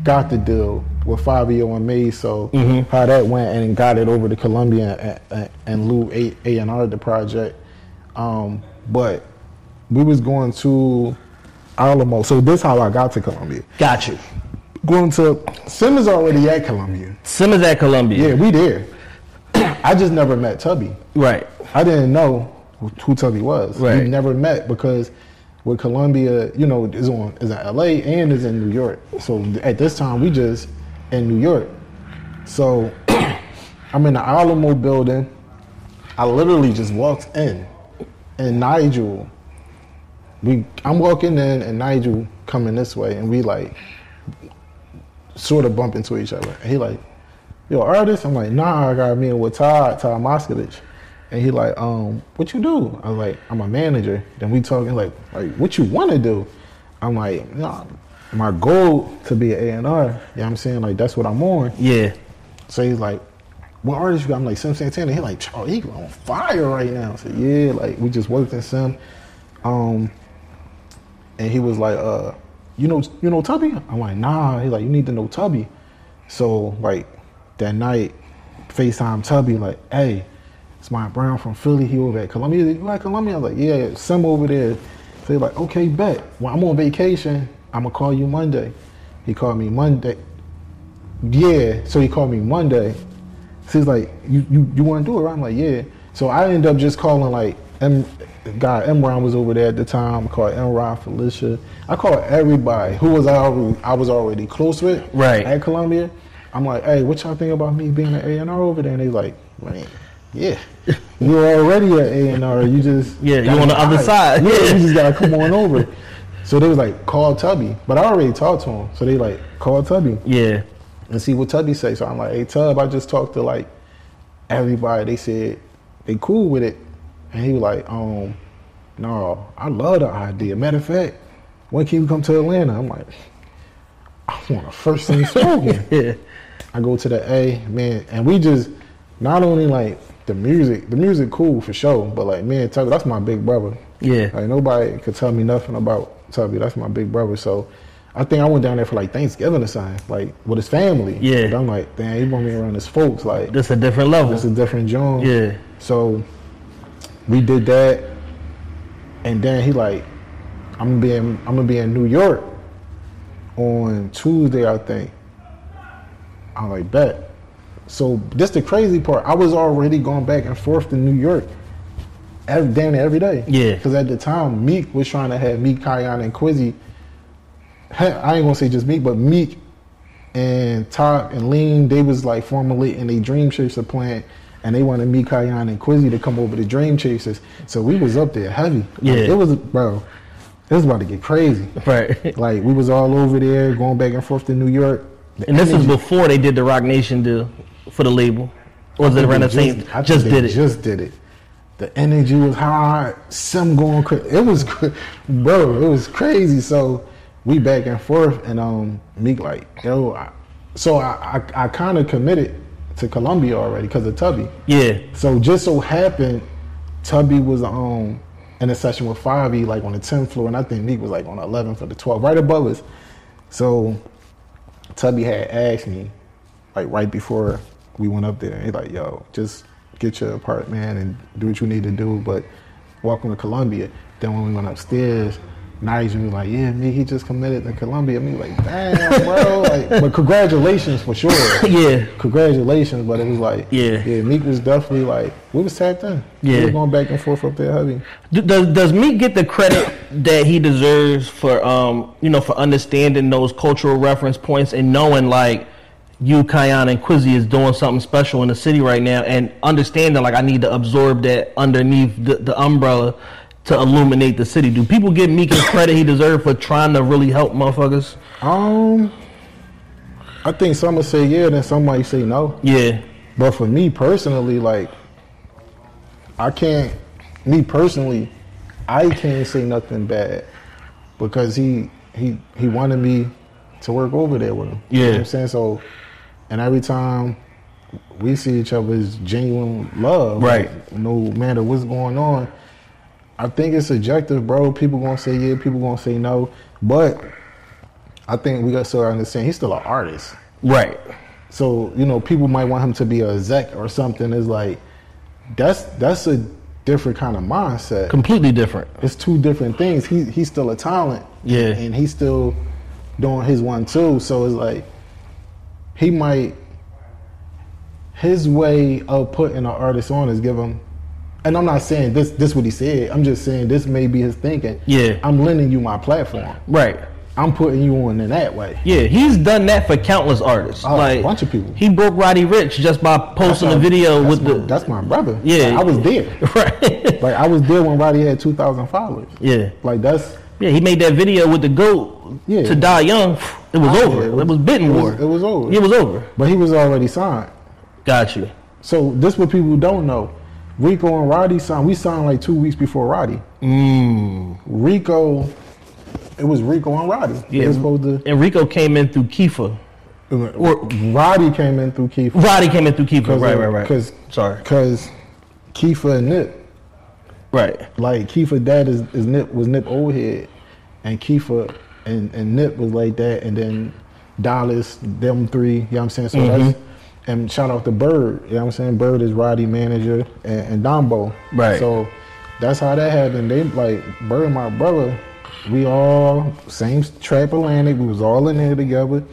got the deal with Fivio and me, so how that went and got it over to Columbia and Lou A&R the project. But we was going to Alamo. So this is how I got to Columbia. Got you. Going to Sim is already at Columbia. Sim is at Columbia. Yeah, we there. I just never met Tubby. Right. I didn't know who Tubby was. Right. We never met because with Columbia, is in LA and is in New York. So at this time we just in New York. So I'm in the Alamo building I literally just walked in, and Nigel, I'm walking in, and Nigel coming this way, and we like sort of bump into each other. And he like, yo, artist? I'm like, nah, I got a meeting with Todd Moskovich. And he like, what you do? I was like, I'm a manager. Then we talking like what you want to do? I'm like, nah, my goal to be an A&R. You know what I'm saying? Like, that's what I'm on. Yeah. So he's like, what artist you got? I'm like, Sim Santana. He's like, oh, he on fire right now. I said, yeah, like, we just worked in Sim. And he was like, you know Tubby? I'm like, nah. He's like, you need to know Tubby. So, like, that night, FaceTime Tubby, like, hey, it's Mont Brown from Philly. He over at Columbia. You like Columbia? I was like, yeah, Sim over there. So he's like, okay, bet. When I'm on vacation, I'm going to call you Monday. He called me Monday. Yeah, so he called me Monday. So he's like, you want to do it, right? I'm like, yeah. So I ended up just calling, like, M Ron was over there at the time. I called M Ron, Felicia. I called everybody who was I was already close with at Columbia. I'm like, hey, what y'all think about me being an A&R over there? And they like, man, yeah. You're already an A&R. You just you on the other side. Yeah, you just gotta come on over. So they was like, call Tubby. But I already talked to him. So they like, call Tubby. Yeah. And see what Tubby say. So I'm like, hey Tub, I just talked to like everybody. They said they cool with it. And he was like, no, I love the idea. Matter of fact, when can you come to Atlanta? I'm like, I want a first thing spoken. Yeah. I go to the A, man, and we just, not only like the music cool for sure, but like, man, Tubby, that's my big brother. Yeah. Like, nobody could tell me nothing about Tubby. That's my big brother. So I think I went down there for like Thanksgiving or something, like with his family. Yeah. But I'm like, damn, he want me around his folks. Like, This a different level. It's a different joint. Yeah. So we did that, and then he like, I'm gonna be in New York on Tuesday, I think. I'm like, bet. So this the crazy part. I was already going back and forth to New York damn near every day. Yeah. Because at the time, Meek was trying to have Meek, Kayan, and Quizzy. I ain't gonna say just Meek, but Meek and Todd and Lean, they was like formulating a Dream Chaser plan, and they wanted Meek, Kayan, and Quizzy to come over to Dream Chasers. So we was up there heavy. Yeah. Like, it was about to get crazy. Right. Like, we was all over there going back and forth to New York. And this is before they did the Rock Nation deal for the label. Or was it around the same? Just did it. The energy was high. Sim going crazy. It was crazy. So we back and forth, and Meek like, yo. I kind of committed to Columbia already because of Tubby. Yeah. So just so happened, Tubby was in a session with Fivio, like on the 10th floor, and I think Meek was like on the 11th or the 12th, right above us. So Tubby had asked me, like right before we went up there, he's like, yo, just get your apartment and do what you need to do, but welcome to Columbia. Then when we went upstairs, Nigel was like, yeah, Meek, he just committed to Columbia. Me like, damn, bro. Like, but congratulations for sure. Yeah. Congratulations, but it was like, yeah, Meek was definitely like, we was tapped in. Yeah. We were going back and forth up there heavy. Does Meek get the credit that he deserves for, for understanding those cultural reference points and knowing like you, Kayan, and Quizzy is doing something special in the city right now, and understanding like I need to absorb that underneath the umbrella to illuminate the city? Do people give Meek the credit he deserves for trying to really help motherfuckers? I think some will say yeah, then some might say no. Yeah. But for me personally, like, I can't say nothing bad because he wanted me to work over there with him. Yeah. You know what I'm saying? So, and every time we see each other as genuine love. Right. Like, no matter what's going on. I think it's subjective, bro. People gonna say yeah, people gonna say no. But I think we got to still understand he's still an artist. Right. So, people might want him to be a exec or something. It's like, that's a different kind of mindset. Completely different. It's two different things. He's still a talent. Yeah. And he's still doing his one too. So it's like, his way of putting an artist on is give him, and I'm not saying this what he said. I'm just saying this may be his thinking. Yeah. I'm lending you my platform. Right. I'm putting you on in that way. Yeah, he's done that for countless artists. Like a bunch of people. He broke Roddy Ricch just by posting a video with That's my brother. Yeah, like, I was there. Right. Like I was there when Roddy had 2,000 followers. Yeah. Like that's. Yeah, he made that video with the GOAT to Die Young. It was over. It was bidding war. It was over. It was over. But he was already signed. Got you. So this what people don't know. Rico and Roddy signed. We signed like 2 weeks before Roddy. Rico. It was Rico and Roddy. Yeah, and Rico came in through Kiefer. Roddy came in through Kiefer. Right. Because Kiefer and Nip. Right. Like Kiefer dad is Nip was Nip old head, and Kiefer and Nip was like that, and then Dallas, them three. You know what I'm saying? So that's, and shout out to Bird. You know what I'm saying? Bird is Roddy manager and Dombo. Right. So that's how that happened. They like Bird, my brother. We all same trap Atlantic. We was all in there together.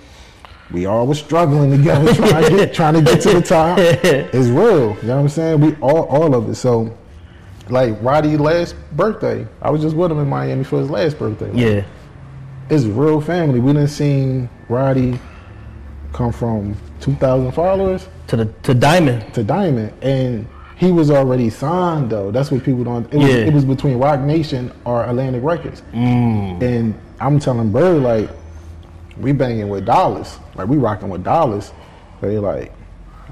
We all was struggling together, trying to get to the top. It's real. You know what I'm saying? We all of it. So, like Roddy's last birthday, I was just with him in Miami for his last birthday. Like, it's real family. We done seen Roddy come from 2,000 followers to Diamond, and he was already signed though. That's what people don't. It was between Rock Nation or Atlantic Records, and I'm telling Bird like we banging with dollars, like we rocking with dollars. They like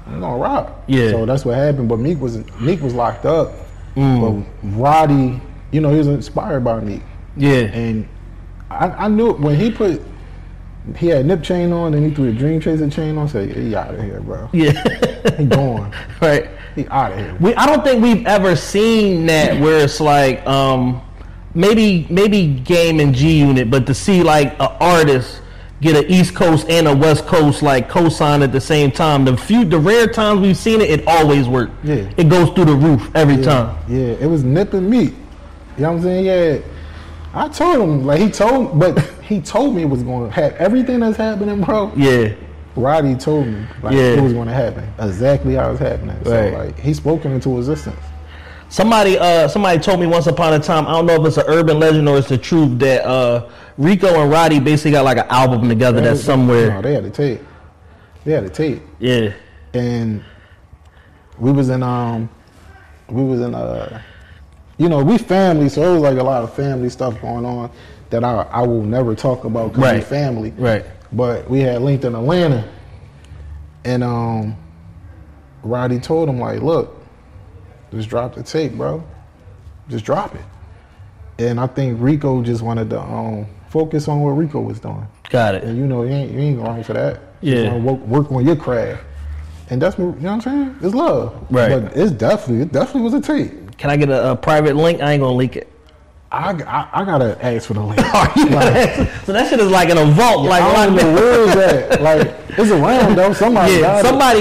we gonna rock. Yeah. So that's what happened. But Meek was locked up. But Roddy, you know, he was inspired by Meek. Yeah. And I knew when he had Nip chain on and he threw a Dream Chaser chain on. Say he out of here, bro. Yeah. He gone. Right. He out of here. I don't think we've ever seen that where it's like maybe Game and G Unit, but to see like an artist get an East Coast and a West Coast like co-sign at the same time. The rare times we've seen it, it always worked. Yeah. It goes through the roof every time. Yeah. It was Nip and Meek. You know what I'm saying? Yeah. I told him like he told me it was going to happen. Everything that's happening, bro. Yeah. Roddy told me like it was going to happen exactly how it's happening. So like he spoken into existence. Somebody told me once upon a time, I don't know if it's an urban legend or it's the truth, that Rico and Roddy basically got like an album together that's somewhere. No, they had a tape. Yeah. And we was in you know, we family, so it was like a lot of family stuff going on that I will never talk about because we family. Right. But we had linked in Atlanta, and Roddy told him like, look, just drop the tape, bro. Just drop it. And I think Rico just wanted to focus on what Rico was doing. Got it. And you know, you ain't wrong for that. Yeah. You work on your craft. And that's, you know what I'm saying? It's love. Right. But it definitely was a tape. Can I get a private link? I ain't gonna leak it. I gotta ask for the link. So that shit is like in a vault. Yeah, like I don't know where is that? Like it's around though. Somebody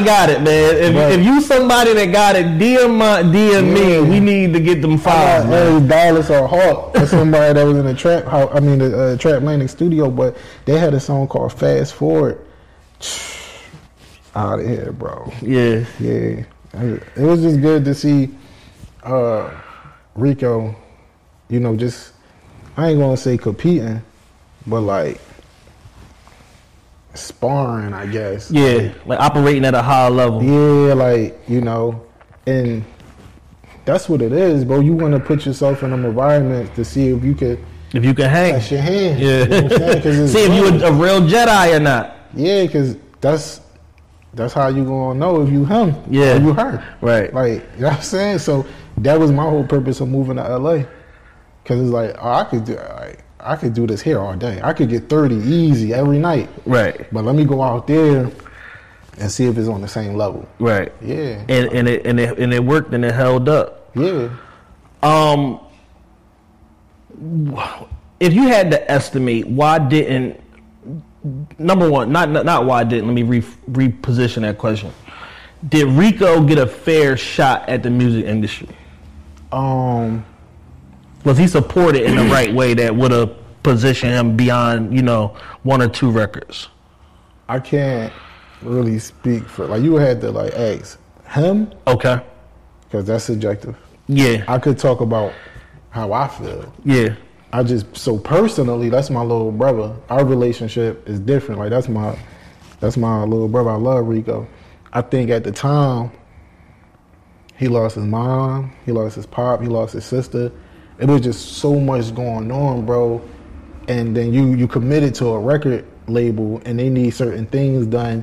got it, man. If you somebody that got it, DM me. We need to get them files. Dallas or Hawk or somebody that was in the trap house. I mean the Trap Landing studio, but they had a song called Fast Forward. Out of here, bro. Yeah. It was just good to see Rico, you know, just, I ain't gonna say competing, but like sparring, I guess. Yeah, like operating at a high level. Yeah, like, you know, and that's what it is, bro. You want to put yourself in them environments to see if you can hang. That's your hand. Yeah. You know what I'm saying? See if you a real Jedi or not. Yeah, because that's how you gonna know if you him or you her. Right. Like, you know what I'm saying? So that was my whole purpose of moving to LA. Cause it's like, I could do this here all day. I could get 30 easy every night. Right. But let me go out there and see if it's on the same level. Right. Yeah. And it worked and it held up. Yeah. If you had to estimate, why didn't, number one, not why didn't, let me reposition that question. Did Rico get a fair shot at the music industry? Was he supported in the right way that would have positioned him beyond, you know, one or two records? I can't really speak for, like, you had to like ask him. Okay. Because that's subjective. Yeah. I could talk about how I feel. Yeah. so personally, that's my little brother. Our relationship is different. Like that's my little brother. I love Reco. I think at the time, he lost his mom, he lost his pop, he lost his sister. It was just so much going on, bro. And then you committed to a record label and they need certain things done.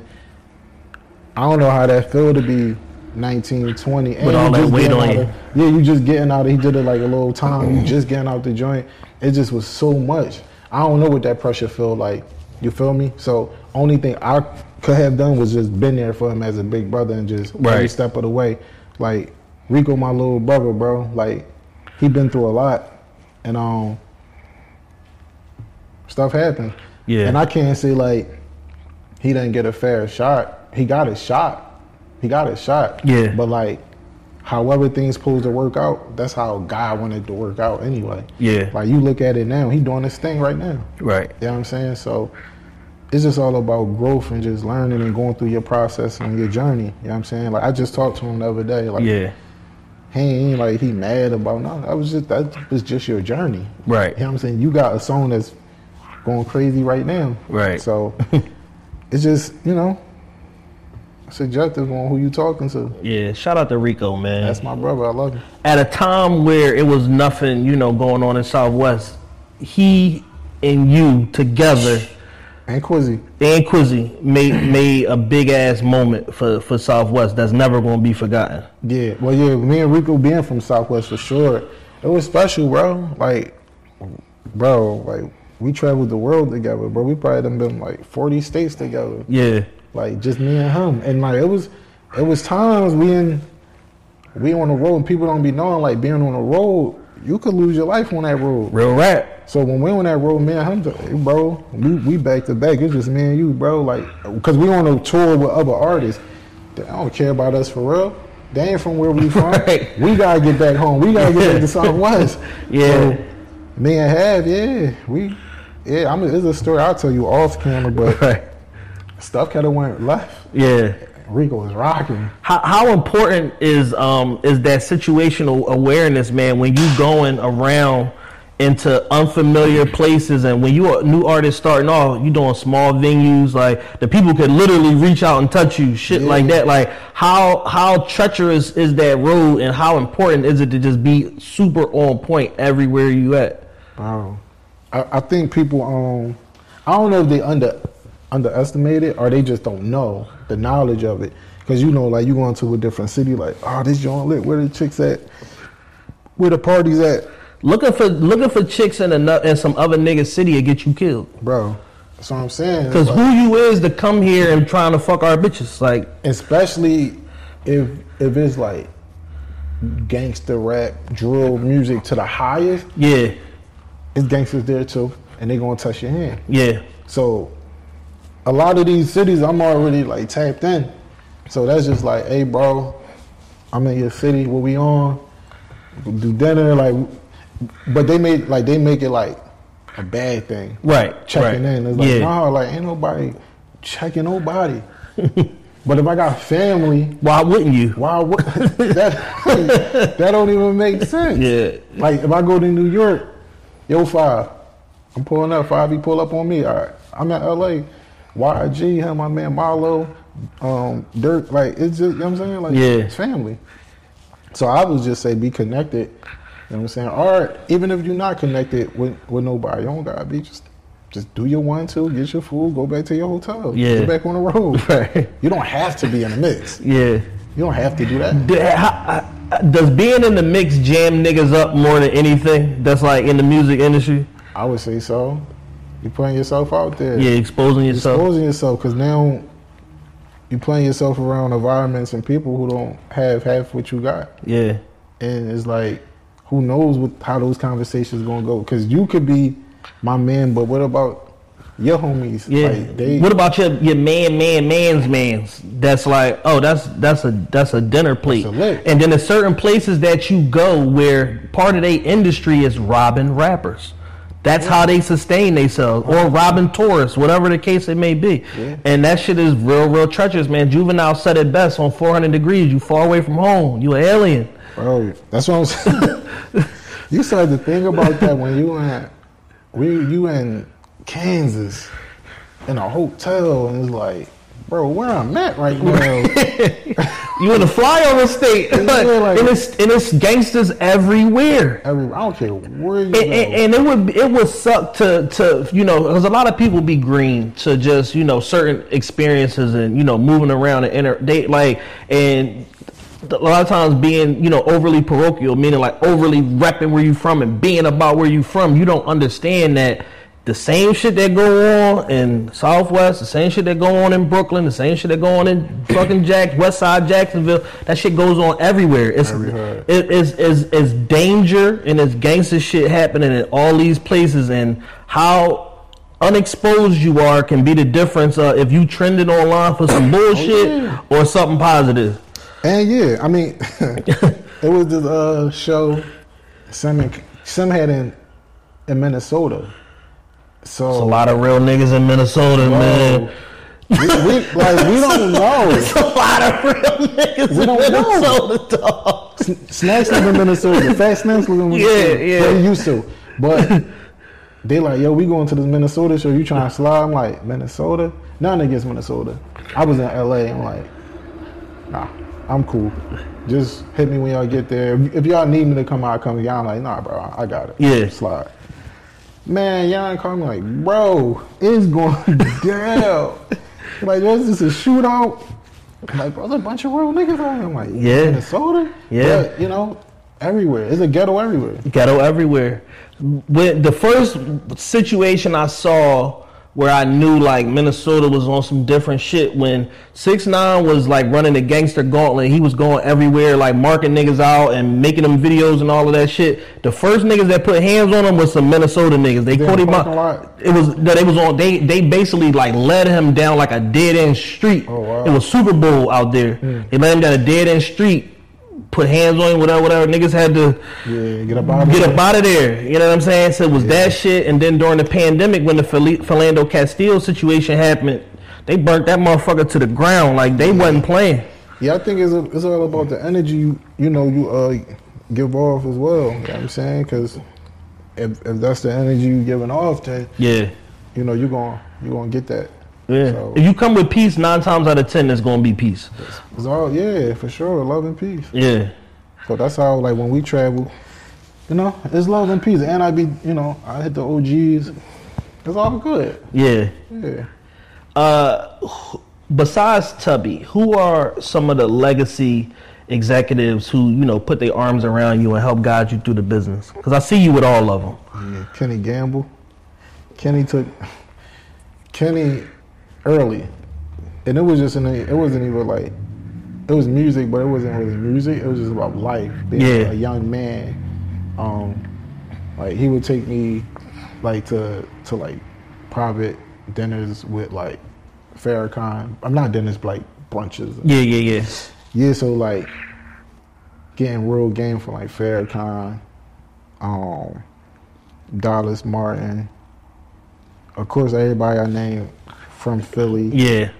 I don't know how that feel to be 19, 20. And with all that weight on you. Yeah, you just getting out of, he did it like a little time, you just getting out the joint. It just was so much. I don't know what that pressure feel like. You feel me? So only thing I could have done was just been there for him as a big brother and just every step of the way. Like, Reco, my little brother, bro, like, he been through a lot. And stuff happened. Yeah. And I can't say, like, he didn't get a fair shot. He got his shot. Yeah. But, like, however things supposed to work out, that's how God wanted to work out anyway. Yeah. Like, you look at it now, he doing this thing right now. Right. You know what I'm saying? So, it's just all about growth and just learning and going through your process and your journey. You know what I'm saying? Like, I just talked to him the other day. Like, he ain't like he mad about nothing. That was just your journey. Right. You know what I'm saying? You got a song that's going crazy right now. Right. So, it's just, you know, subjective on who you talking to. Yeah, shout out to Reco, man. That's my brother. I love him. At a time where it was nothing, you know, going on in Southwest, he and you together and Quizzy made a big ass moment for Southwest that's never going to be forgotten. Yeah, well, yeah, me and Reco being from Southwest for sure, it was special, bro. Like, we traveled the world together, bro. We probably done been like 40 states together. Yeah. Like, just me and him. And, like, it was times we on the road and people don't be knowing, like, being on the road, you could lose your life on that road. Real rap. So when we on that road, me and him, bro, we back to back. It's just me and you, bro. Like, because we on a tour with other artists. They don't care about us for real. They ain't from where we from. Right. We got to get back home. We got to get back to Southwest. Yeah. So, me and Hav, it's a story I'll tell you off camera, but stuff kind of went left. Yeah. Reco was rocking. How important is that situational awareness, man, when you going around into unfamiliar places, and when you're a new artist starting off, you doing small venues, like the people could literally reach out and touch you, shit like that. Like how treacherous is that road, and how important is it to just be super on point everywhere you at? I think people I don't know if they underestimate it or they just don't know the knowledge of it. Because, you know, like, you go into a different city, like, oh, this joint lit, where the chicks at? Where the parties at? Looking for chicks in some other nigga city to get you killed. Bro, that's what I'm saying. Because like, who you is to come here and trying to fuck our bitches? Like, especially if it's like gangster rap, drill music to the highest. Yeah. It's gangsters there too, and they gonna touch your hand. Yeah. So a lot of these cities, I'm already like tapped in. So that's just like, hey, bro, I'm in your city. What we on? Do dinner, like. But they make it like a bad thing. Right. Checking in. It's like, no, like, ain't nobody checking nobody. But if I got family, why wouldn't you? That don't even make sense. Yeah. Like, if I go to New York, yo, Five, I'm pulling up. Five, he pull up on me. All right. I'm at LA. YG, him, my man Marlo, Dirk, like, it's just, you know what I'm saying? Like, it's family. So I would just say be connected. You know what I'm saying? Or even if you're not connected with nobody, you don't gotta be just do your 1, 2, get your food, go back to your hotel. Yeah. Get back on the road. Right. You don't have to be in the mix. Yeah. You don't have to do that. Does being in the mix jam niggas up more than anything that's like in the music industry? I would say so. You're putting yourself out there. Yeah, exposing yourself. Because now you're putting yourself around environments and people who don't have half what you got. Yeah. And it's like, who knows how those conversations gonna go? Because you could be my man, but what about your homies? Yeah. Like what about your man's? That's like, oh, that's a dinner plate. And then there's certain places that you go where part of their industry is robbing rappers. That's how they sustain themselves, or robbing tourists, whatever the case it may be. Yeah. And that shit is real treacherous, man. Juvenile said it best on 400 Degrees. You far away from home. You an alien. Bro, that's what I'm saying. You said the thing about that when you you in Kansas in a hotel, and it's like, bro, where I'm at right now? You in the flyover state, and it's gangsters everywhere. I don't care where you go. And it would suck to because a lot of people be green to just certain experiences and moving around and and a lot of times being overly parochial, meaning like overly repping where you from and being about where you from. You don't understand that the same shit that go on in Southwest, the same shit that go on in Brooklyn, the same shit that go on in fucking West Side Jacksonville, that shit goes on everywhere. It's danger and it's gangster shit happening in all these places, and how unexposed you are can be the difference if you trending online for some bullshit or something positive. And yeah, I mean, it was this show Sim had in Minnesota. So it's a lot of real niggas in Minnesota, man. We don't know. It's a lot of real niggas in Minnesota, dog. Snacks live in Minnesota. Fat Snacks live in Minnesota. Yeah. They used to. But they like, yo, we going to this Minnesota show. You trying to slide? I'm like, Minnesota? Nothing against Minnesota. I was in LA. I'm like, nah, I'm cool. Just hit me when y'all get there. If y'all need me to come out, come. Y'all like, nah, bro, I got it. Yeah. Slide. Man, y'all call me like, bro, it's going down. Like, was this a shootout? I'm like, bro, there's a bunch of real niggas out here. I'm like, yeah. Minnesota? Yeah. But, everywhere. It's a ghetto everywhere. Ghetto everywhere. When the first situation I saw where I knew like Minnesota was on some different shit, when 6ix9ine was like running the gangster gauntlet, he was going everywhere like marking niggas out and making them videos and all of that shit. The first niggas that put hands on him was some Minnesota niggas. They caught him out. They basically like led him down like a dead end street. Oh, wow. It was Super Bowl out there. They led him down a dead end street. Put hands on him, whatever. Niggas had to get up out of there. You know what I'm saying? So it was that shit. And then during the pandemic, when the Philando Castile situation happened, they burnt that motherfucker to the ground. Like they wasn't playing. Yeah, I think it's all about the energy you give off as well. You know what I'm saying? Because if that's the energy you giving off, then you're gonna get that. Yeah. So, if you come with peace, 9 times out of 10, it's gonna be peace. It's all for sure, love and peace. Yeah. So that's how like when we travel, it's love and peace. And I be, I hit the OGs. It's all good. Yeah. Yeah. Besides Tubby, who are some of the legacy executives who put their arms around you and help guide you through the business? Because I see you with all of them. Yeah. Kenny Gamble. Kenny early, and it was just it wasn't even like it was music, but it wasn't really music. It was just about life, being a young man. Like he would take me like to like private dinners with like Farrakhan. I'm not dinners, but like brunches. Yeah. So like getting real game from like Farrakhan, Dallas Martin. Of course, everybody I named from Philly. Yeah.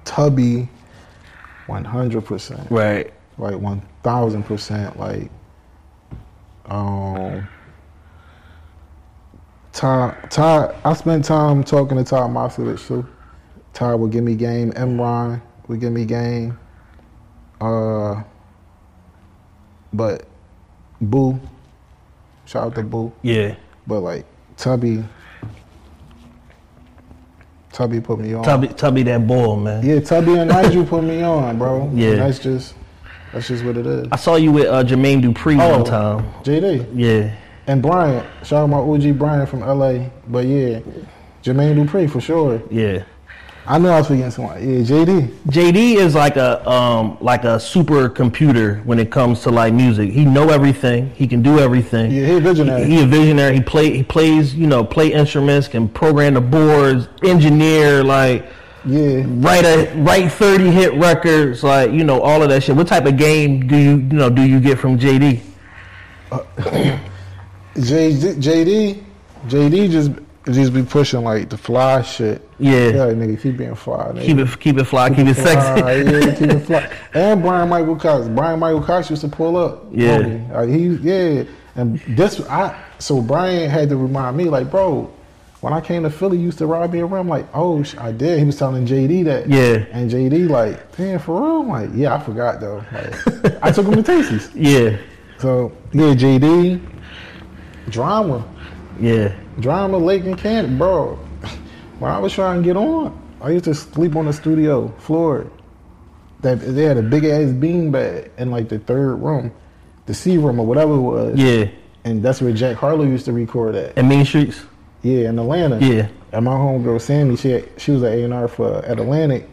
Tubby, 100%. Right. Like 1,000%. Like, Ty. I spent time talking to Ty Moskovich too. Ty would give me game. Emron would give me game. But Boo, shout out to Boo. Yeah. But like Tubby put me on. Tubby that ball, man. Yeah, Tubby and Nigel put me on, bro. Yeah. And that's just what it is. I saw you with Jermaine Dupri one time. JD. Yeah. And Bryant. Shout out my OG Bryant from LA. But yeah, Jermaine Dupri for sure. Yeah. I knew I was forgetting someone. Yeah, JD. JD is like a super computer when it comes to like music. He know everything. He can do everything. Yeah, he a visionary. He a visionary. He plays, play instruments, can program the boards, engineer, like write 30 hit records, like all of that shit. What type of game do you get from JD? JD just be pushing like the fly shit. Yeah, nigga, keep being fly. Nigga. Keep it fly, keep it sexy. Yeah, keep it fly. And Brian Michael Cox. Brian Michael Cox used to pull up. Yeah, And so Brian had to remind me, like, bro, when I came to Philly, you used to ride me around. I'm like, oh, I did. He was telling JD that. Yeah. And JD like, damn, for real? I'm like, yeah, I forgot though. Like, I took him to Tasty's. Yeah. So yeah, JD, drama. Yeah. Drama, Lake and Canton, bro. When I was trying to get on, I used to sleep on the studio floor. They had a big ass beanbag in like the third room, the C room or whatever it was. Yeah. And that's where Jack Harlow used to record at. And Main Streets? Yeah, in Atlanta. Yeah. And my homegirl Sammy, she was at A&R at Atlantic.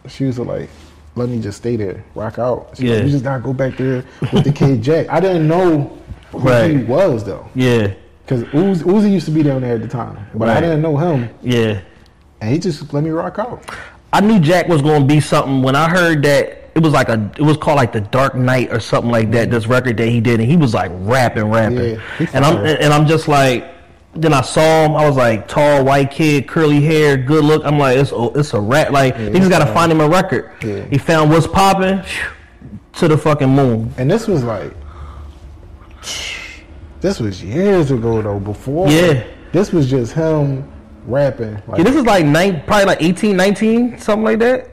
She was like, let me just stay there, rock out. She like, you just gotta go back there with the kid Jack. I didn't know who he was though. Yeah. Because Uzi used to be down there at the time, but I didn't know him. Yeah. And he just let me rock out. I knew Jack was going to be something when I heard that it was called like The Dark Knight or something like that, this record that he did, and he was like rapping. Yeah, and I'm just like, then I saw him, I was like, tall, white kid, curly hair, good look. I'm like, it's a rap. Like, he just got to find him a record. Yeah. He found What's Poppin' to the fucking moon. And this was years ago though, before. Yeah. This was just him rapping. Like, this is like probably like 18, 19, something like that.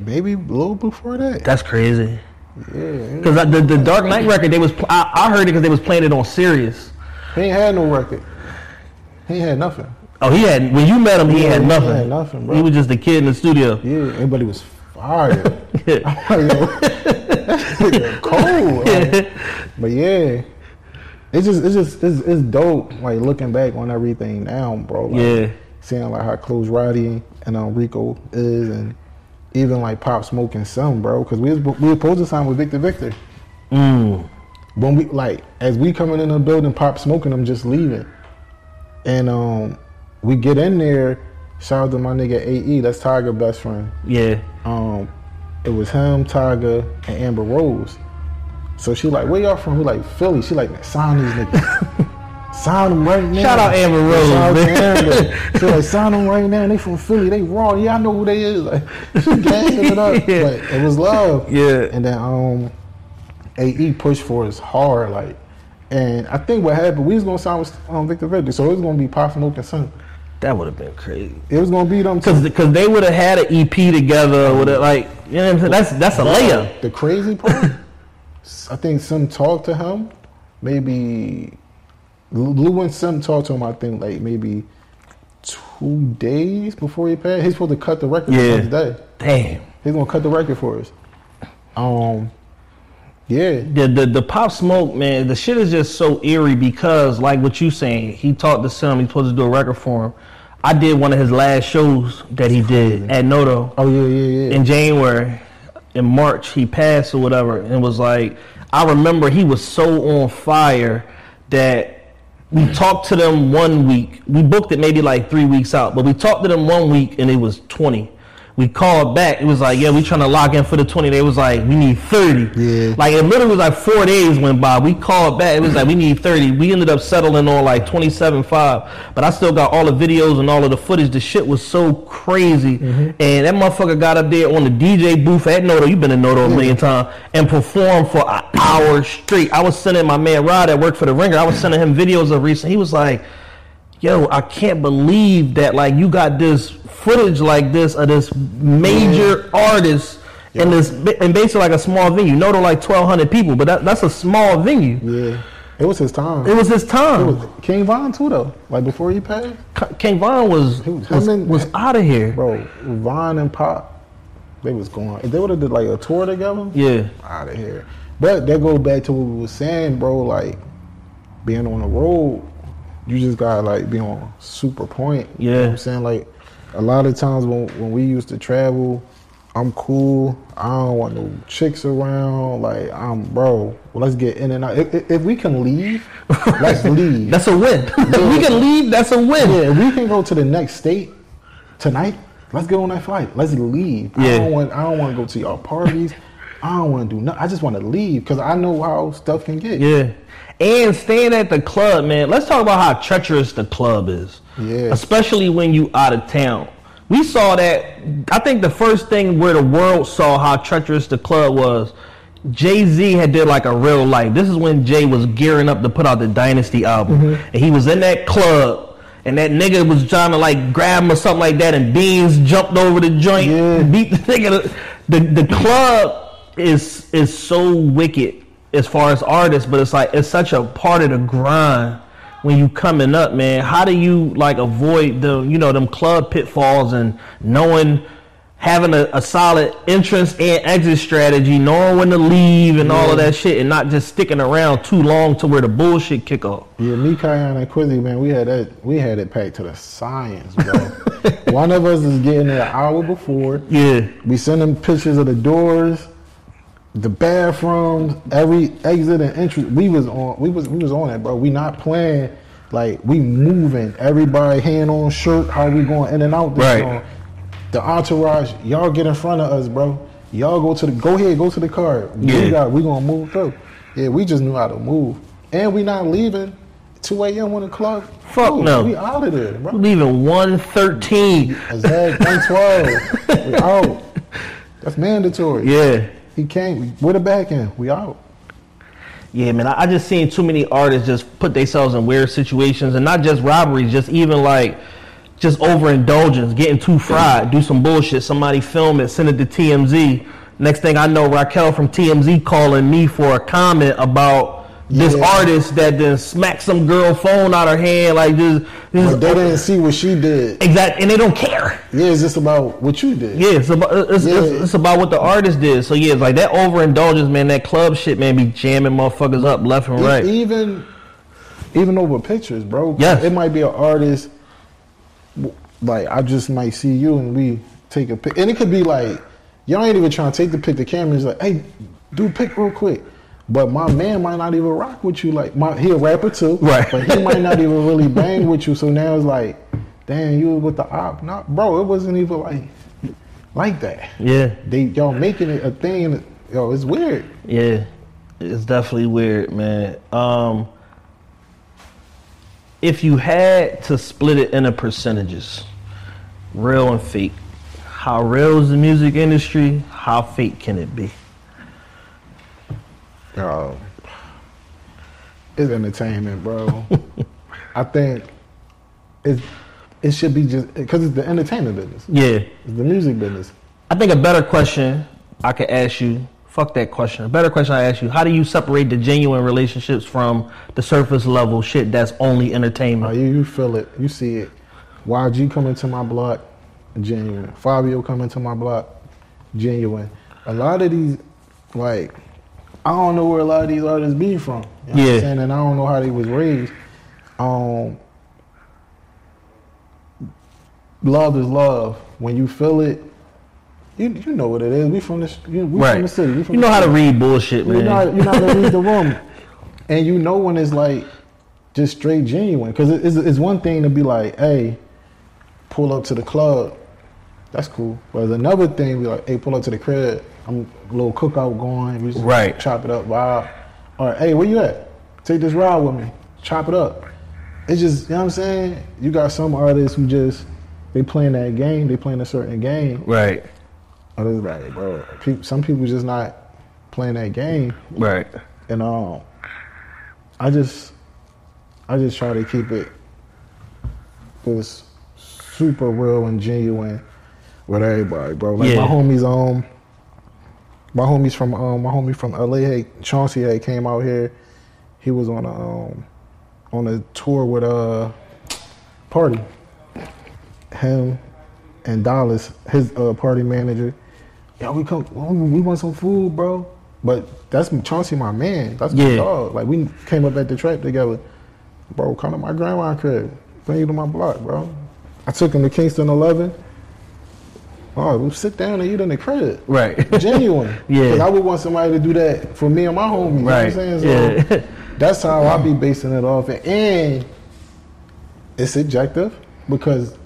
Maybe a little before that. That's crazy. Yeah. Because the Dark Knight record, I heard it because they was playing it on Sirius. He ain't had no record. He ain't had nothing. Oh, when you met him, he had nothing. He had nothing, bro. He was just a kid in the studio. Yeah, everybody was fired. I'm like, yo, that's cold. Like, but yeah. It's dope, like looking back on everything now, bro. Like, seeing like how close Roddy and Reco is, and even like Pop Smoke and Some, bro. Because we were supposed to sign with Victor. When we as we coming in the building, Pop Smoking them just leaving, and we get in there. Shout out to my nigga AE, that's Tiger best friend. Yeah. It was him, Tiger, and Amber Rose. So she like, where y'all from? We like, Philly. She like, man, sign these niggas. Sign them right now. Shout out Amber Rose. Shout out to Amber. She like, sign them right now. They from Philly. They raw. Yeah, I know who they is. Like, she ganging it up. But it was love. Yeah. And then AE pushed for us hard. Like, and I think what happened, we was gonna sign with Victor Victor. So it was gonna be Pop Smoke and Son. That would have been crazy. It was gonna be them because they would have had an EP together with it. Like, you know what I'm saying? That's a layup. The crazy part. I think Sim talked to him, maybe Lou and Sim talked to him, I think like maybe 2 days before he passed. He's supposed to cut the record the next day. Damn. He's gonna cut the record for us. Yeah. The Pop Smoke, man, the shit is just so eerie because like what you saying, he talked to Sim, he's supposed to do a record for him. I did one of his last shows that he did at Noto. Oh yeah. In January. In March, he passed or whatever, and it was like, I remember he was so on fire that we talked to them 1 week. We booked it maybe like 3 weeks out, but we talked to them 1 week and it was 20. We called back. It was like, yeah, we trying to lock in for the 20. They was like, we need 30. Yeah. Like, it literally was like 4 days went by. We called back. It was like, we need 30. We ended up settling on like 27.5. But I still got all the videos and all of the footage. The shit was so crazy. And that motherfucker got up there on the DJ booth at Noto. You've been to Noto a million times. And performed for an hour straight. I was sending my man Rod that worked for The Ringer. I was sending him videos of recent. He was like, yo, I can't believe that like you got this footage like this of this major artist in basically like a small venue. Noto like 1,200 people, but that's a small venue. Yeah, it was his time. It was his time. It was King Von too though. Like before he passed, King Von was out of here, bro. Von and Pop, they was going. If they would have did like a tour together, out of here. But that goes back to what we was saying, bro. Like being on the road, you just gotta like be on super point. You know what I'm saying? Like a lot of times when we used to travel, I'm cool. I don't want no chicks around. Like bro, let's get in and out. If we can leave, let's leave. That's a win. If we can leave, that's a win. Yeah, if we can go to the next state tonight, let's get on that flight. Let's leave. Yeah. I don't want to go to y'all parties. I don't want to do nothing. I just want to leave because I know how stuff can get. Yeah. And staying at the club, man. Let's talk about how treacherous the club is. Yeah. Especially when you out of town. We saw that. I think the first thing where the world saw how treacherous the club was, Jay-Z had did like a real life. This is when Jay was gearing up to put out the Dynasty album. And he was in that club, and that nigga was trying to like grab him or something like that, and Beans jumped over the joint and beat the nigga. The club is so wicked as far as artists, but it's like it's such a part of the grind when you coming up, man. How do you like avoid the them club pitfalls and having a solid entrance and exit strategy, knowing when to leave and all of that shit, and not just sticking around too long to where the bullshit kick off? Yeah, me, Kion, and Quizzy, man, we had it packed to the science, bro. One of us is getting there an hour before. Yeah. We send them pictures of the doors, the bathrooms, every exit and entry. We was on it, bro. We not playing, like we moving. Everybody hand on shirt, how we going in and out this song. The entourage, y'all get in front of us, bro. Y'all go to the car. Yeah. We gonna move through. Yeah, we just knew how to move. And we not leaving 2 a.m. when the club. Fuck no. We out of there, bro. We leaving 1:13. Exactly, 1:12. We out. That's mandatory. Yeah. He can't. We're the back end. We out. Yeah, man. I just seen too many artists just put themselves in weird situations, and not just robberies, just even like just overindulgence, getting too fried, do some bullshit. Somebody film it, send it to TMZ. Next thing I know, Raquel from TMZ calling me for a comment about this artist that then smacked some girl phone out her hand. Like this but they didn't see what she did. Exactly, and they don't care. Yeah, it's just about what you did. Yeah, it's about what the artist did. So yeah, it's like that overindulgence, man. That club shit, man, be jamming motherfuckers up left and right. Even over pictures, bro. Yes. It might be an artist. Like I just might see you and we take a pic, and it could be like y'all ain't even trying to take the pic. The camera's like, hey, do a pic real quick. But my man might not even rock with you. Like he a rapper too, right? But he might not even really bang with you. So now it's like, damn, you was with the op. Nah, bro, it wasn't even like that. Yeah, y'all making it a thing. Yo, it's weird. Yeah, it's definitely weird, man. If you had to split it into percentages, real and fake, how real is the music industry? How fake can it be? It's entertainment, bro. I think it should be just because it's the entertainment business. Yeah, it's the music business. I think a better question I could ask you. Fuck that question. A better question I ask you: how do you separate the genuine relationships from the surface level shit that's only entertainment? You feel it, you see it. YG coming to my block, genuine. Fivio coming to my block, genuine. A lot of these, like, I don't know where a lot of these artists be from. You know what I'm saying? And I don't know how they was raised. Love is love. When you feel it, you know what it is. We from the city. You know how to read bullshit, man. You know how to read the room. And you know when it's like just straight genuine. Because it's one thing to be like, hey, pull up to the club. That's cool. But it's another thing, be like, hey, pull up to the crib. I'm a little cookout going. We just chop it up, vibe. All right, hey, where you at? Take this ride with me. Chop it up. It's just, you know what I'm saying? You got some artists who just, they playing that game. They playing a certain game. Right. Others like, bro, some people just not playing that game. Right. And I just try to keep it super real and genuine with everybody, bro. Like my homie from LA, Chauncey came out here. He was on a tour with Party. Him and Dallas, his party manager. Yo, we want some food, bro. But that's Chauncey, my man. That's my dog. Like, we came up at the trap together. Bro, come to my grandma's crib. Bring you to my block, bro. I took him to Kingston 11. Oh, we'll sit down and eat in the crib. Right. Genuine. Because I would want somebody to do that for me and my homies. Right. You know what I'm saying? So that's how I be basing it off. And it's subjective because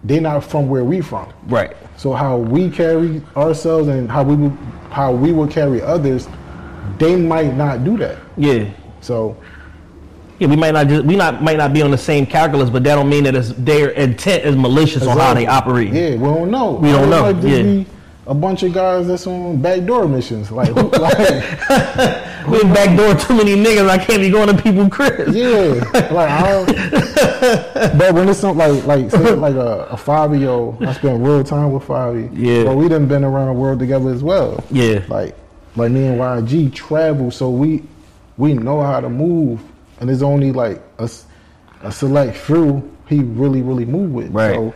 they're not from where we from. Right. So how we carry ourselves and how we will carry others, they might not do that. Yeah. So we might not be on the same calculus, but that don't mean that their intent is malicious on how they operate. Yeah, we don't know. We don't know. Be a bunch of guys that's on backdoor missions. Like we backdoor too many niggas. I can't be going to people's cribs. Yeah, but when it's something like say like a Fivio, I spent real time with Fivio. Yeah, but we done been around the world together as well. Yeah, like me and YG travel, so we know how to move, and there's only like a select few he really move with. Right. So,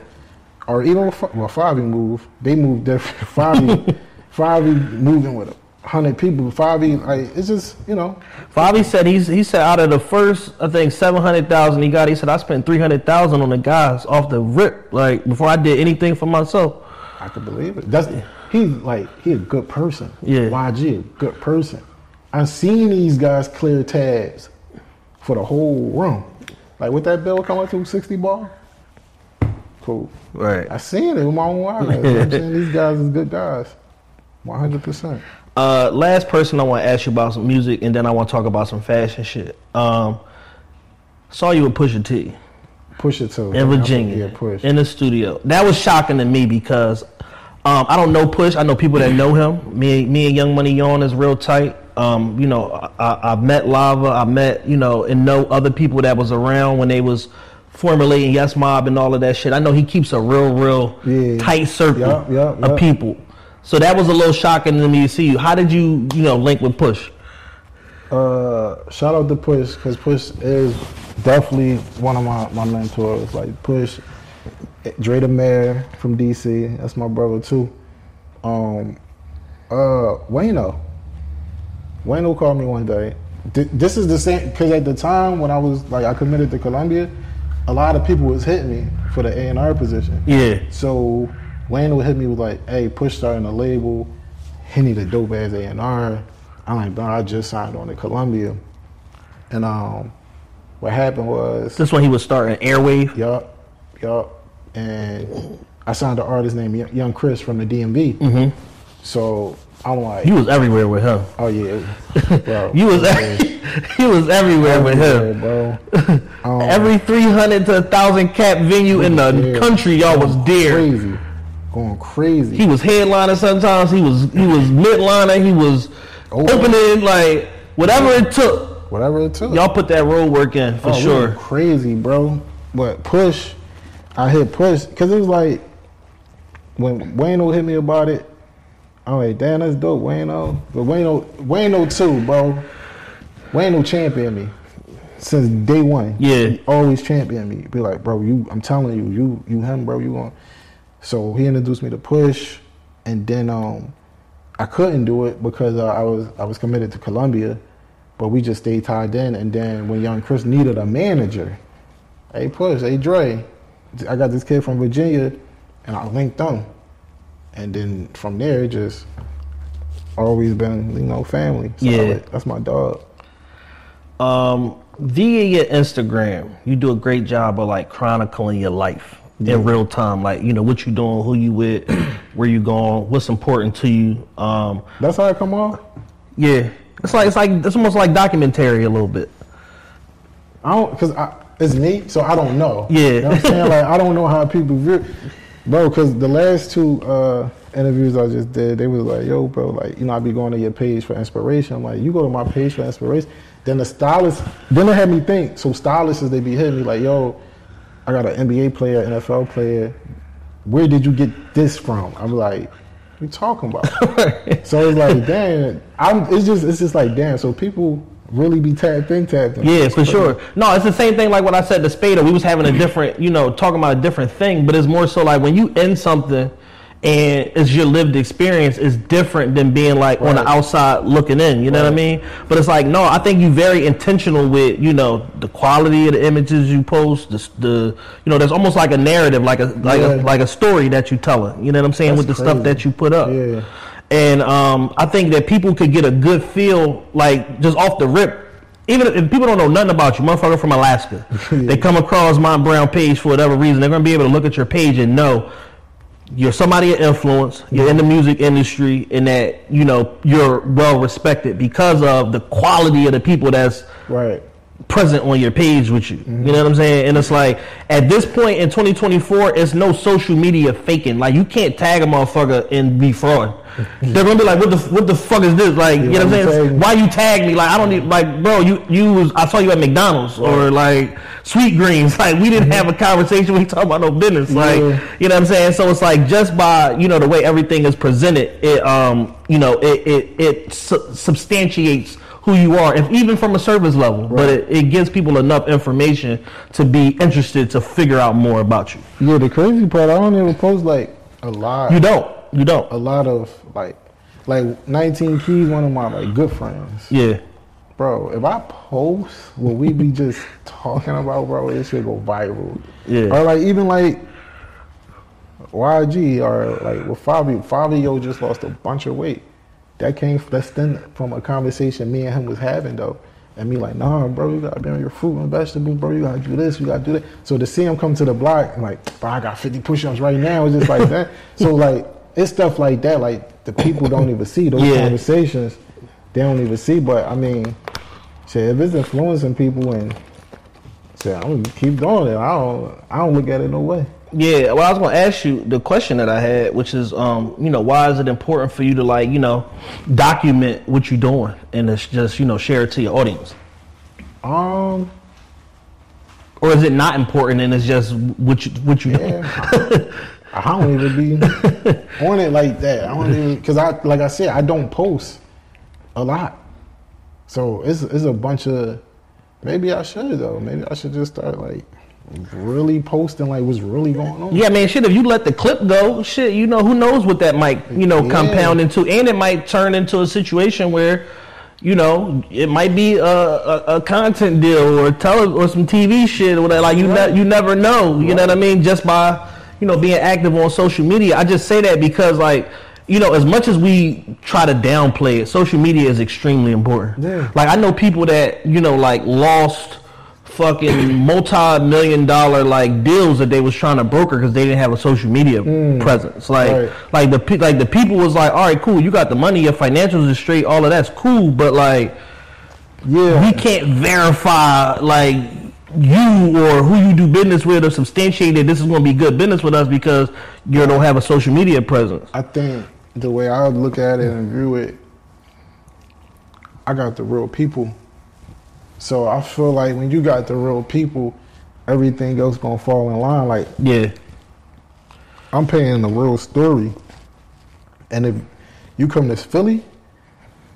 or even Fivio move, they move different. Fivio moving with 100 people. Fivio, like, it's just, you know. Fivio said he said out of the first, I think 700,000 he said I spent 300,000 on the guys off the rip, like before I did anything for myself. I could believe it. He a good person. Yeah. YG a good person. I've seen these guys clear tabs for the whole room. Like what that bill coming to 60 ball. Cool. Right. I seen it with my own eyes. I'm saying these guys is good guys. 100%. Last person I want to ask you about some music, and then I want to talk about some fashion shit. Saw you with Pusha T. Pusha T. In Virginia. Push. In the studio. That was shocking to me because I don't know Push. I know people that know him. Me and Young Money Yawn is real tight. You know, I've met Lava. I met, you know, and know other people that was around when they was formulating Yes Mob and all of that shit. I know he keeps a real tight circle of people. So that was a little shocking to me to see you. How did you link with Push? Shout out to Push, because Push is definitely one of my mentors. Like Push, Dre the Mayor from DC, that's my brother too. Wayno called me one day. This is the same, because at the time when I was like, I committed to Columbia, a lot of people was hitting me for the A&R position. Yeah. So Wayne would hit me with like, hey, Push starting a label. He need a dope ass A&R. I'm like, bro, I just signed on to Columbia. And what happened was... This when he was starting Airwave? Yup. And I signed an artist named Young Chris from the DMV. Mm-hmm. So I'm like... You was everywhere with him. Oh, yeah. Bro, he was everywhere with him. Bro. Every 300 to 1,000 cap venue in the country, y'all was there. Going crazy. He was headlining sometimes. He was midlining. He was opening, like, whatever it took. Y'all put that road work in, for sure. We crazy, bro. But Push, I hit Push, because it was like, when Wayno hit me about it, I'm like, damn, that's dope, Wayno. But Wayno too, bro. Wayno championed me since day one. Yeah. He always championed me. Be like, bro, I'm telling you him, bro, you going. So he introduced me to Push, and then I couldn't do it because I was committed to Columbia, but we just stayed tied in. And then when Young Chris needed a manager, hey Push, hey Dre, I got this kid from Virginia, and I linked them. And then from there, it just always been, family. So that's my dog. Via your Instagram, you do a great job of like chronicling your life in real time. Like, what you doing, who you with, where you going, what's important to you. That's how it come off? Yeah. It's almost like documentary a little bit. It's me, so I don't know. Yeah. You know what I'm saying? Like, I don't know how people view. Bro, because the last two interviews I just did, they was like, yo, bro, like, I be going to your page for inspiration. I'm like, you go to my page for inspiration. Then the stylists, then they had me think. So stylists, they be hitting me like, yo, I got an NBA player, NFL player. Where did you get this from? I'm like, what you talking about? So it's like, damn, it's just like, damn. So people really be tapped in. Yeah, for sure. No, it's the same thing like when I said to Spada, we was having a different, talking about a different thing, but it's more so like when you end something and it's your lived experience, it's different than being like on the outside looking in, you know what I mean? But it's like, no, I think you're very intentional with, the quality of the images you post, the there's almost like a narrative, like a story that you telling, you know what I'm saying, with the stuff that you put up. Yeah. And I think that people could get a good feel, like, just off the rip. Even if people don't know nothing about you, motherfucker from Alaska, they come across Mont Brown page for whatever reason, they're going to be able to look at your page and know you're somebody of influence, you're in the music industry, and that, you're well respected because of the quality of the people that's present on your page with you. Mm-hmm. You know what I'm saying? And it's like, at this point in 2024, it's no social media faking. Like, you can't tag a motherfucker and be fraud. They're gonna be like, what the fuck is this? Like, you know what I'm saying? Why you tag me? Like, I don't need, like, bro, I saw you at McDonald's or like Sweet Greens. Like, we didn't have a conversation. We talk about no business. Like, you know what I'm saying? So it's like, just by, you know, the way everything is presented, it you know, it substantiates who you are, if even from a service level, but it gives people enough information to be interested to figure out more about you. Yeah, the crazy part, I don't even post like a lot. You don't. A lot of like 19 Keys, one of my like good friends. Yeah. Bro, if I post what we be just talking about, bro, it should go viral. Yeah. Or like even like YG or like with Fivio just lost a bunch of weight. That stemmed from a conversation me and him was having though. And me like, nah, bro, you gotta be on your fruit and vegetables, bro. You gotta do this, you gotta do that. So to see him come to the block, I'm like, bro, I got 50 push-ups right now. It's just like that. So like, it's stuff like that. Like the people don't even see those conversations. They don't even see. But I mean, shit, if it's influencing people, and shit, I'm gonna keep doing it. I don't look at it no way. Yeah, well, I was gonna ask you the question that I had, which is, you know, why is it important for you to, like, you know, document what you're doing and it's just, you know, share it to your audience? Or is it not important and it's just what you do? I don't even be on it like that. I don't even, because like I said, I don't post a lot. So it's a bunch of, maybe I should though. Maybe I should just start like really posting like what's really going on. Yeah, man, shit, if you let the clip go, shit, you know, who knows what that might, you know, compound into. And it might turn into a situation where, you know, it might be a content deal or some TV shit or whatever. Like, you never know. You know what I mean? Just by, you know, being active on social media. I just say that because, like, you know, as much as we try to downplay it, social media is extremely important. Yeah. Like, I know people that, you know, like, lost fucking multi-million-dollar like deals that they was trying to broker because they didn't have a social media presence. Like, like the people was like, all right, cool, you got the money, your financials are straight, all of that's cool, but like, we can't verify like you or who you do business with or substantiate that this is going to be good business with us because you don't have a social media presence. I think the way I look at it and view it, I got the real people. So I feel like when you got the real people, everything else gonna fall in line. Like, I'm paying the real story. And if you come to Philly,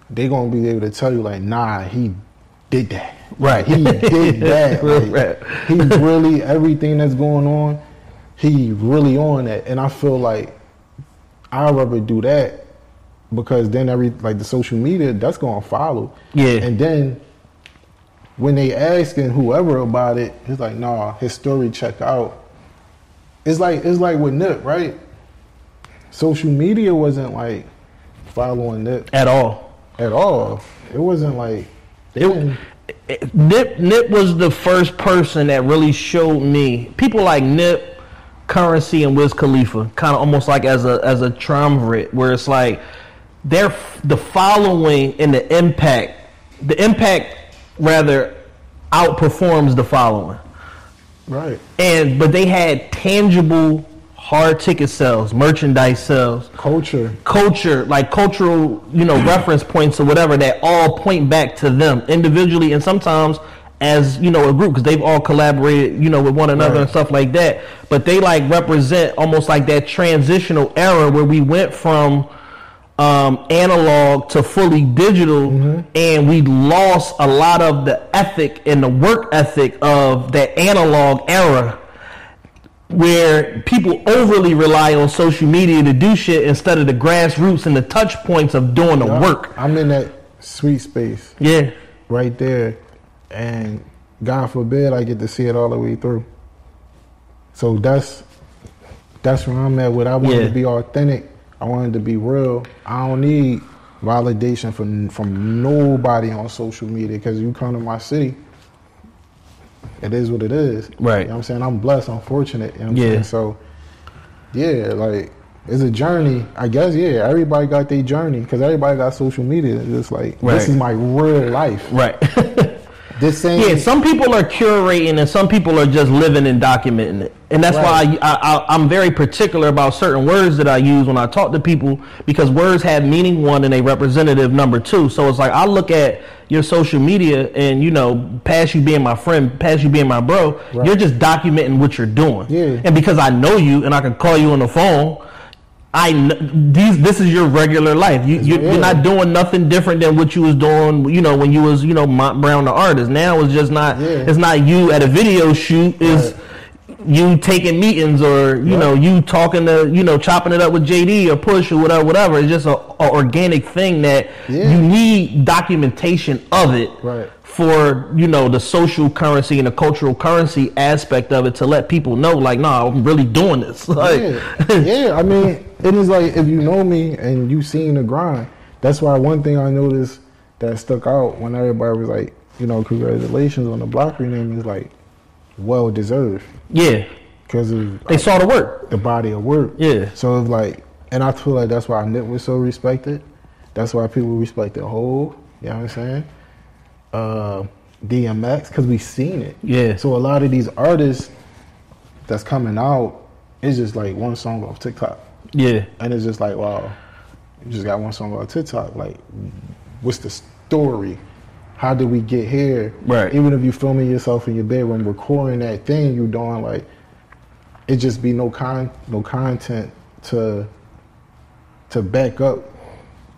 they gonna be able to tell you like, nah, he did that. Right. He did that. Like, he really, everything that's going on, he really on that. And I feel like I'd rather do that because then like the social media, that's gonna follow. Yeah. And then when they asking whoever about it, it's like, nah, his story check out. It's like with Nip, right? Social media wasn't like following Nip at all. It wasn't like Nip was the first person that really showed me people like Nip, Currency, and Wiz Khalifa, kind of almost like as a triumvirate, where it's like they're the following and the impact rather outperforms the following. Right. But they had tangible hard ticket sales, merchandise sales, culture, like cultural, you know, reference points or whatever that all point back to them individually and sometimes as, you know, a group because they've all collaborated, you know, with one another and stuff like that. But they like represent almost like that transitional era where we went from analog to fully digital, and we lost a lot of the ethic and the work ethic of that analog era where people overly rely on social media to do shit instead of the grassroots and the touch points of doing the work. I'm in that sweet space. Yeah. Right there. And God forbid I get to see it all the way through. So that's where I'm at with I want to be authentic. I wanted to be real. I don't need validation from nobody on social media because you come to my city, it is what it is. Right. You know what I'm saying? I'm blessed, I'm fortunate. You know what I'm saying? So, yeah, like, it's a journey. I guess, everybody got their journey because everybody got social media. It's just like, this is my real life. Right. this thing. Yeah, some people are curating and some people are just living and documenting it. And that's why I'm very particular about certain words that I use when I talk to people, because words have meaning, one, and a representative, number two. So it's like I look at your social media and, you know, past you being my friend, past you being my bro, you're just documenting what you're doing. Yeah. And because I know you and I can call you on the phone, this is your regular life. You're not doing nothing different than what you was doing, you know, when you was, you know, Mont Brown the artist. Now it's just not. It's not you at a video shoot. It's you taking meetings, or you know, you talking to, you know, chopping it up with JD or Push or whatever. It's just a organic thing that you need documentation of it. For, you know, the social currency and the cultural currency aspect of it, to let people know, like, nah, I'm really doing this. Like, I mean, it is like, if you know me and you seen the grind, that's why one thing I noticed that stuck out when everybody was like, you know, congratulations on the block renaming, is like, well deserved. Yeah. Because they saw the work. The body of work. Yeah. So it's like, and I feel like that's why Nip was so respected. That's why people respect the whole, you know what I'm saying? DMX, because we seen it. Yeah. So a lot of these artists that's coming out, it's just like one song off TikTok. Yeah. And it's just like, wow, you just got one song off TikTok. Like, what's the story? How did we get here? Right. Even if you filming yourself in your bedroom, recording that thing you're doing, like, it just be no content to back up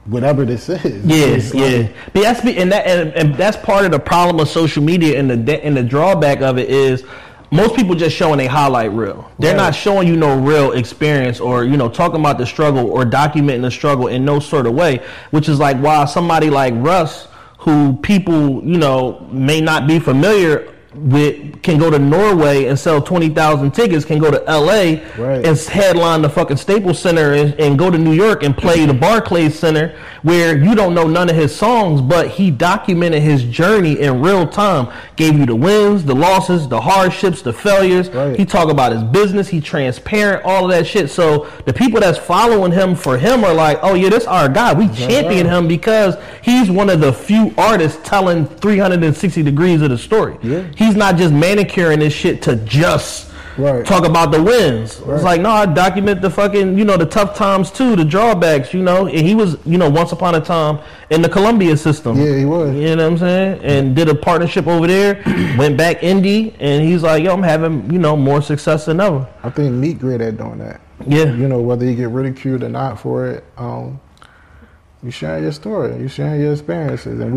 whatever this is. Yes, yeah. And that's part of the problem of social media, and the drawback of it is most people just showing a highlight reel. They're not showing you no real experience, or, you know, talking about the struggle or documenting the struggle in no sort of way, which is like why somebody like Russ, who people, you know, may not be familiar with, can go to Norway and sell 20,000 tickets, can go to LA and headline the fucking Staples Center, and go to New York and play the Barclays Center, where you don't know none of his songs, but he documented his journey in real time, gave you the wins, the losses, the hardships, the failures. He talk about his business, he transparent, all of that shit. So the people that's following him for him are like, oh yeah, this our guy, we champion him because he's one of the few artists telling 360 degrees of the story. He's not just manicuring this shit to just talk about the wins. It's like, no, I document the fucking, you know, the tough times too, the drawbacks, you know. And he was, you know, once upon a time in the Columbia system. Yeah, he was. You know what I'm saying? And did a partnership over there, went back indie, and he's like, yo, I'm having, you know, more success than ever. I think Meek great at doing that. Yeah. You know, whether you get ridiculed or not for it, you sharing your story, you sharing your experiences, and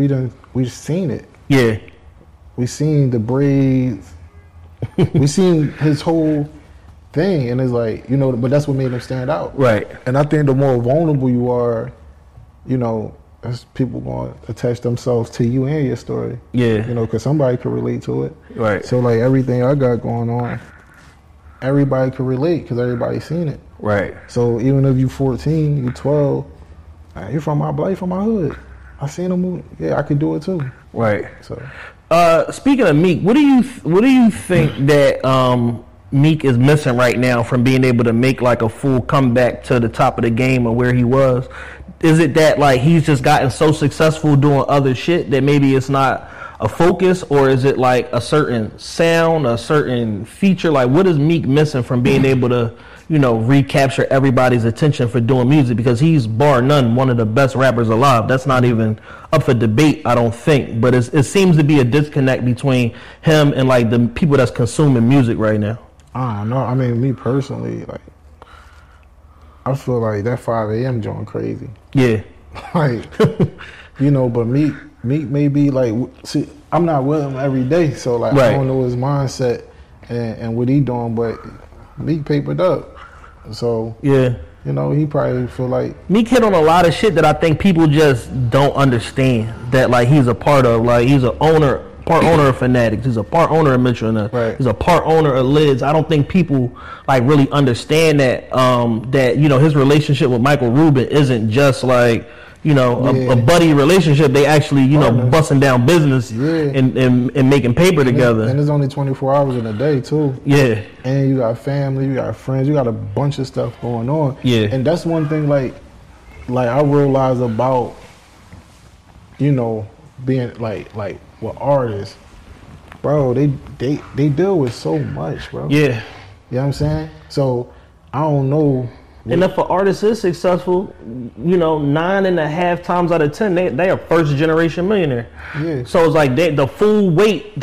we've seen it. Yeah. We seen the braids. We seen his whole thing, and it's like, you know, but that's what made him stand out. Right. And I think the more vulnerable you are, you know, as people going to attach themselves to you and your story. Yeah. You know, because somebody could relate to it. Right. So like everything I got going on, everybody could relate because everybody's seen it. Right. So even if you 14, you 12, you're from my blood, from my hood. I seen them. Yeah, I could do it too. Right. So. Speaking of Meek, what do you think that Meek is missing right now from being able to make like a full comeback to the top of the game or where he was? Is it that like he's just gotten so successful doing other shit that maybe it's not a focus, or is it like a certain sound, a certain feature? Like, what is Meek missing from being able to, you know, recapture everybody's attention for doing music? Because he's bar none one of the best rappers alive. That's not even up for debate, I don't think. But it seems to be a disconnect between him and like the people that's consuming music right now. I don't know. I mean, me personally, like, I feel like that 5 a.m. joint crazy. Yeah. Like, you know, but Meek may be like, see, I'm not with him every day, so like I don't know his mindset and what he doing, but Meek papered up. So yeah, you know, he probably feel like Meek hit on a lot of shit that I think people just don't understand that like he's a part of. Like he's a part owner of Fanatics. He's a part owner of Metro. He's a part owner of Lids. I don't think people like really understand that that, you know, his relationship with Michael Rubin isn't just like, you know, a buddy relationship. They actually, you know, busting down business and making paper together. And there's only 24 hours in a day too. Yeah. And you got family, you got friends, you got a bunch of stuff going on. Yeah. And that's one thing like I realize about, you know, being like with artists, bro, they deal with so much, bro. Yeah. You know what I'm saying? So I don't know. And if an artist is successful, 9.5 times out of 10, they are first generation millionaire. Yeah. So it's like the full weight,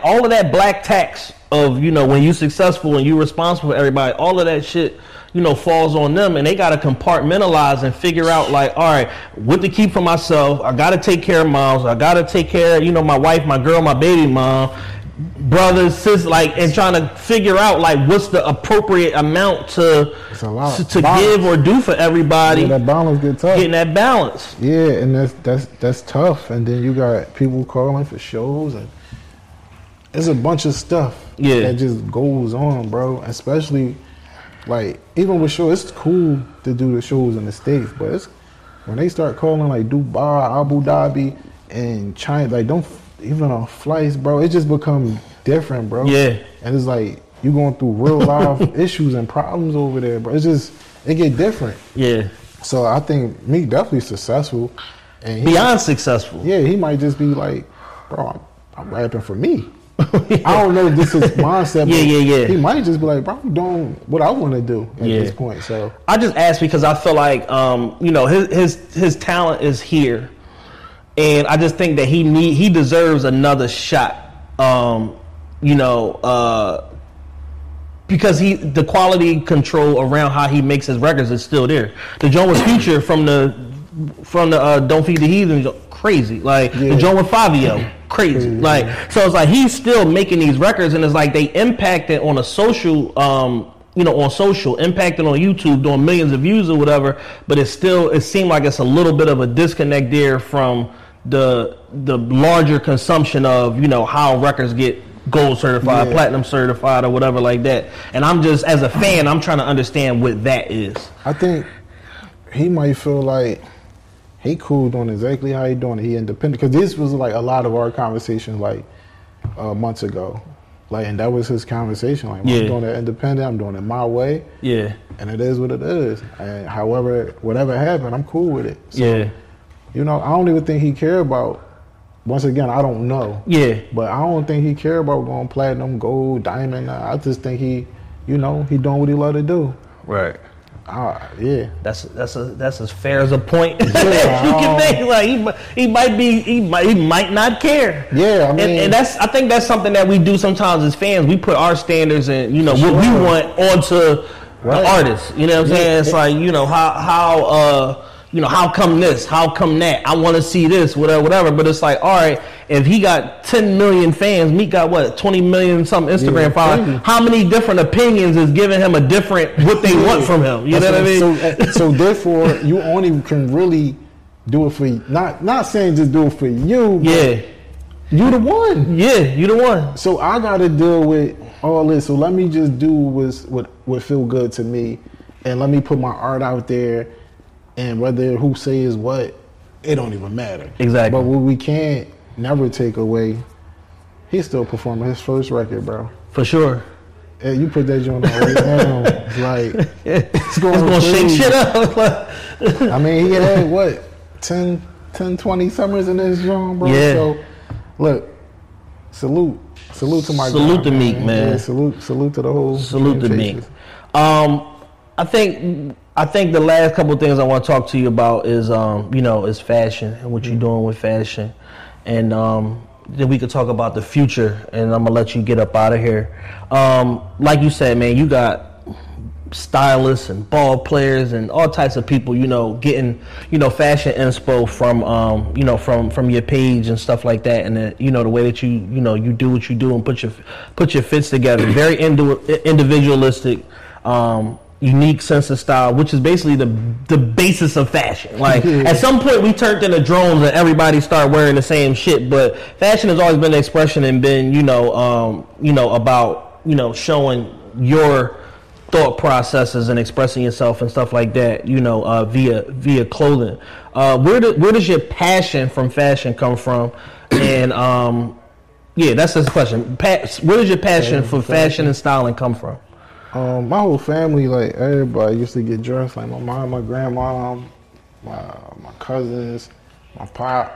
all of that black tax of, when you successful and you responsible for everybody, all of that shit, falls on them, and they got to compartmentalize and figure out, like, all right, what to keep for myself. I got to take care of moms. I got to take care of, my wife, my girl, my baby mom, brothers, sisters, like, and trying to figure out, like, what's the appropriate amount to give or do for everybody. Yeah, that balance gets tough. Getting that balance. Yeah, and that's tough. And then you got people calling for shows, and there's a bunch of stuff that just goes on, bro. Especially, like, even with shows, it's cool to do the shows in the States, but it's when they start calling, like, Dubai, Abu Dhabi, and China, like, don't even on flights, bro, it just becomes different, bro. Yeah. And it's like you going through real life issues and problems over there, bro. It get different. Yeah. So I think Meek definitely successful. And beyond successful. Yeah, he might just be like, bro, I'm rapping for me. I don't know if this is mindset. Yeah. He might just be like, bro, I'm doing what I want to do at this point. So I just asked because I feel like his talent is here, and I just think that he deserves another shot. Because the quality control around how he makes his records is still there. The joint with Future from the Don't Feed the Heathen, crazy. Like the joint with Fivio, crazy. Like, so it's like he's still making these records, and it's like they impacted on a social, on social, impacted on YouTube, doing millions of views or whatever. But it seemed like it's a little bit of a disconnect there from the larger consumption of how records get gold certified, platinum certified, or whatever like that. And I'm just, as a fan, I'm trying to understand what that is. I think he might feel like he cool doing exactly how he doing it. He independent, because this was like a lot of our conversation like months ago. Like, and that was his conversation. Like, I'm doing it independent. I'm doing it my way. Yeah. And it is what it is. And whatever happened, I'm cool with it. So, I don't even think he care about. Once again, I don't know. Yeah. But I don't think he care about going platinum, gold, diamond. I just think he doing what he love to do. Right. Yeah. That's as fair as a point as you can make. Like he might not care. Yeah. I mean, and I think that's something that we do sometimes as fans. We put our standards and what we want onto the artist. You know what I'm saying? It's like how come this? How come that? I want to see this, whatever. But it's like, all right, if he got 10 million fans, Meek got 20 million something Instagram followers. How many different opinions is giving him a different what they want from him? You know what I mean? So therefore, you only can really do it for you. Not saying just do it for you. But you the one. Yeah, you the one. So I got to deal with all this. So let me just do what feel good to me, and let me put my art out there. And whether who says what, it don't even matter. Exactly. But what we can't never take away, he's still performing his first record, bro. For sure. Hey, you put that joint on right now, it's like it's going shake shit up. I mean, he had 10, 20 summers in this joint, bro. Yeah. So look, salute to my salute guy, to Meek, man. Yeah, salute to the whole. Salute to Meek. I think the last couple of things I want to talk to you about is, is fashion and what you're doing with fashion. And then we could talk about the future, and I'm going to let you get up out of here. Like you said, man, you got stylists and ball players and all types of people, getting, fashion inspo from your page and stuff like that. And the way that you do what you do and put your fits together. Very individualistic, unique sense of style, which is basically the basis of fashion. Like at some point we turned into drones and everybody started wearing the same shit, but fashion has always been an expression and been about showing your thought processes and expressing yourself and stuff like that via clothing. Where does your passion from fashion come from? And that's the question. Where does your passion for fashion and styling come from? My whole family, like everybody, used to get dressed. Like my mom, my grandma, my cousins, my pop.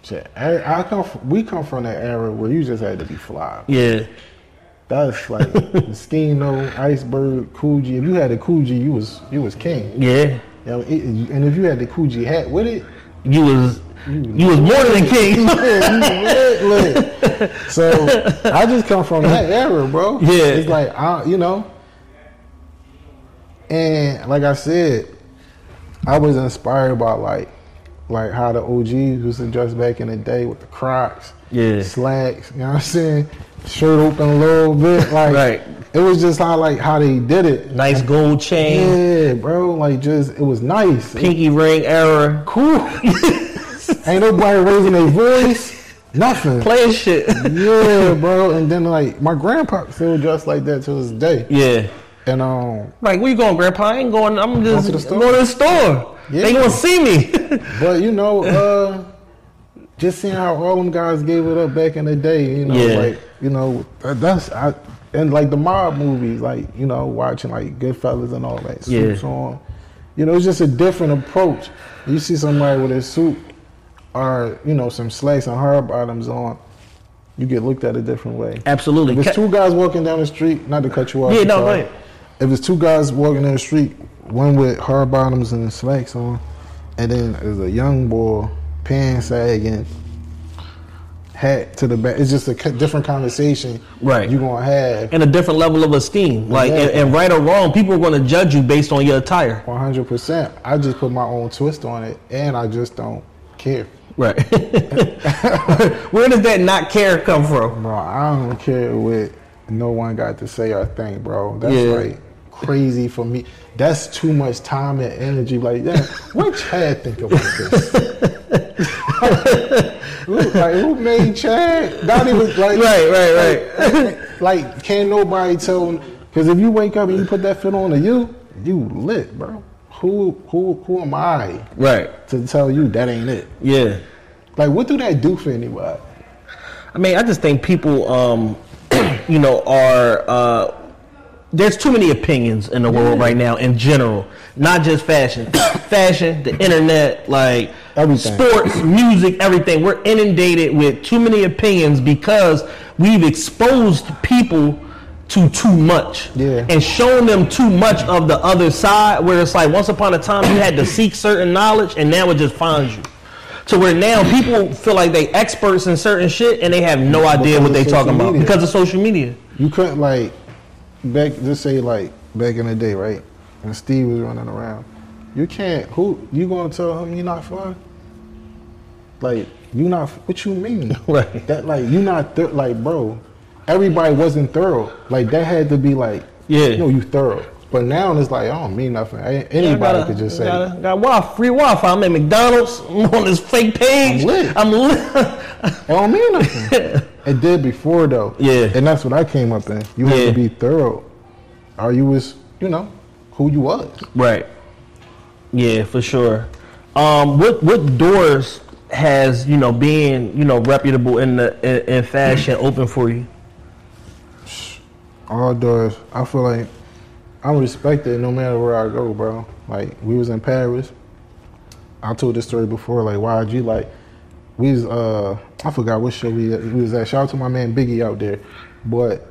Shit, we come from that era where you just had to be fly. Yeah. That's like Moschino, Iceberg, Coogee. If you had a Coogee, you was king. Yeah. You know, and if you had the Coogee hat with it, you was more than king. lit. So I just come from that era, bro. Yeah. It's like and like I said, I was inspired by like how the OGs used to dress back in the day with the Crocs, slacks. You know what I'm saying? Shirt open a little bit, like right. It was just how they did it. Nice gold chain. Yeah, bro. Like it was nice. Pinky ring era. Cool. Ain't nobody raising their voice. Nothing. Playing shit. Yeah, bro. And then like my grandpa still dressed like that to this day. Yeah. And like, where you going, Grandpa? I ain't going. I'm just going to the store. Yeah. They gonna see me. But you know, just seeing how all them guys gave it up back in the day. You know, like and like the mob movies, like you know, watching like Goodfellas and all that suits on. You know, it's just a different approach. You see somebody with a suit or you know some slacks and hard bottoms on, you get looked at a different way. Absolutely. If it's two guys walking down the street, not to cut you off. Yeah, no, go ahead. If it's two guys walking down the street, one with hard bottoms and slacks on, and then there's a young boy, pants sagging, hat to the back. It's just a different conversation, right? You're gonna have and a different level of esteem. Like, and right or wrong, people are gonna judge you based on your attire. 100%. I just put my own twist on it, and I just don't care. Right. Where does that not care come from? Bro, I don't care what no one got to say or think, bro. That's like crazy for me. That's too much time and energy. Like, what Chad think about this? Like, who made Chad? Not even like right. Like, can't nobody tell? Because if you wake up and you put that fit on to you lit, bro. Who am I? Right. To tell you that ain't it. Yeah. Like, what do that do for anybody? I mean, I just think people, you know, are. There's too many opinions in the world right now in general, not just fashion. Fashion, the internet, like everything. Sports, music, everything. We're inundated with too many opinions because we've exposed people to too much and shown them too much of the other side, where it's like once upon a time you had to seek certain knowledge and now it just finds you. To where now people feel like they experts in certain shit and they have no idea what they talking about because of social media. You couldn't like back in the day, right? When Steve was running around, you can't. Who you gonna tell him you're not fly? Like you not? What you mean? Right. That like you not like, bro. Everybody wasn't thorough. Like that had to be like, you thorough. But now it's like, I don't mean nothing. Anybody could just say. Got free Wi-Fi. I'm at McDonald's. I'm on this fake page. I'm lit. I don't mean nothing. It did before though. Yeah. And that's what I came up in. You had to be thorough. Or you was, who you was. Right. Yeah, for sure. What doors has, being, reputable in fashion open for you? All doors. I feel like I'm respected no matter where I go, bro. Like, we was in Paris. I told this story before, like, YG, like, we was, I forgot what show we was at. Shout out to my man Biggie out there. But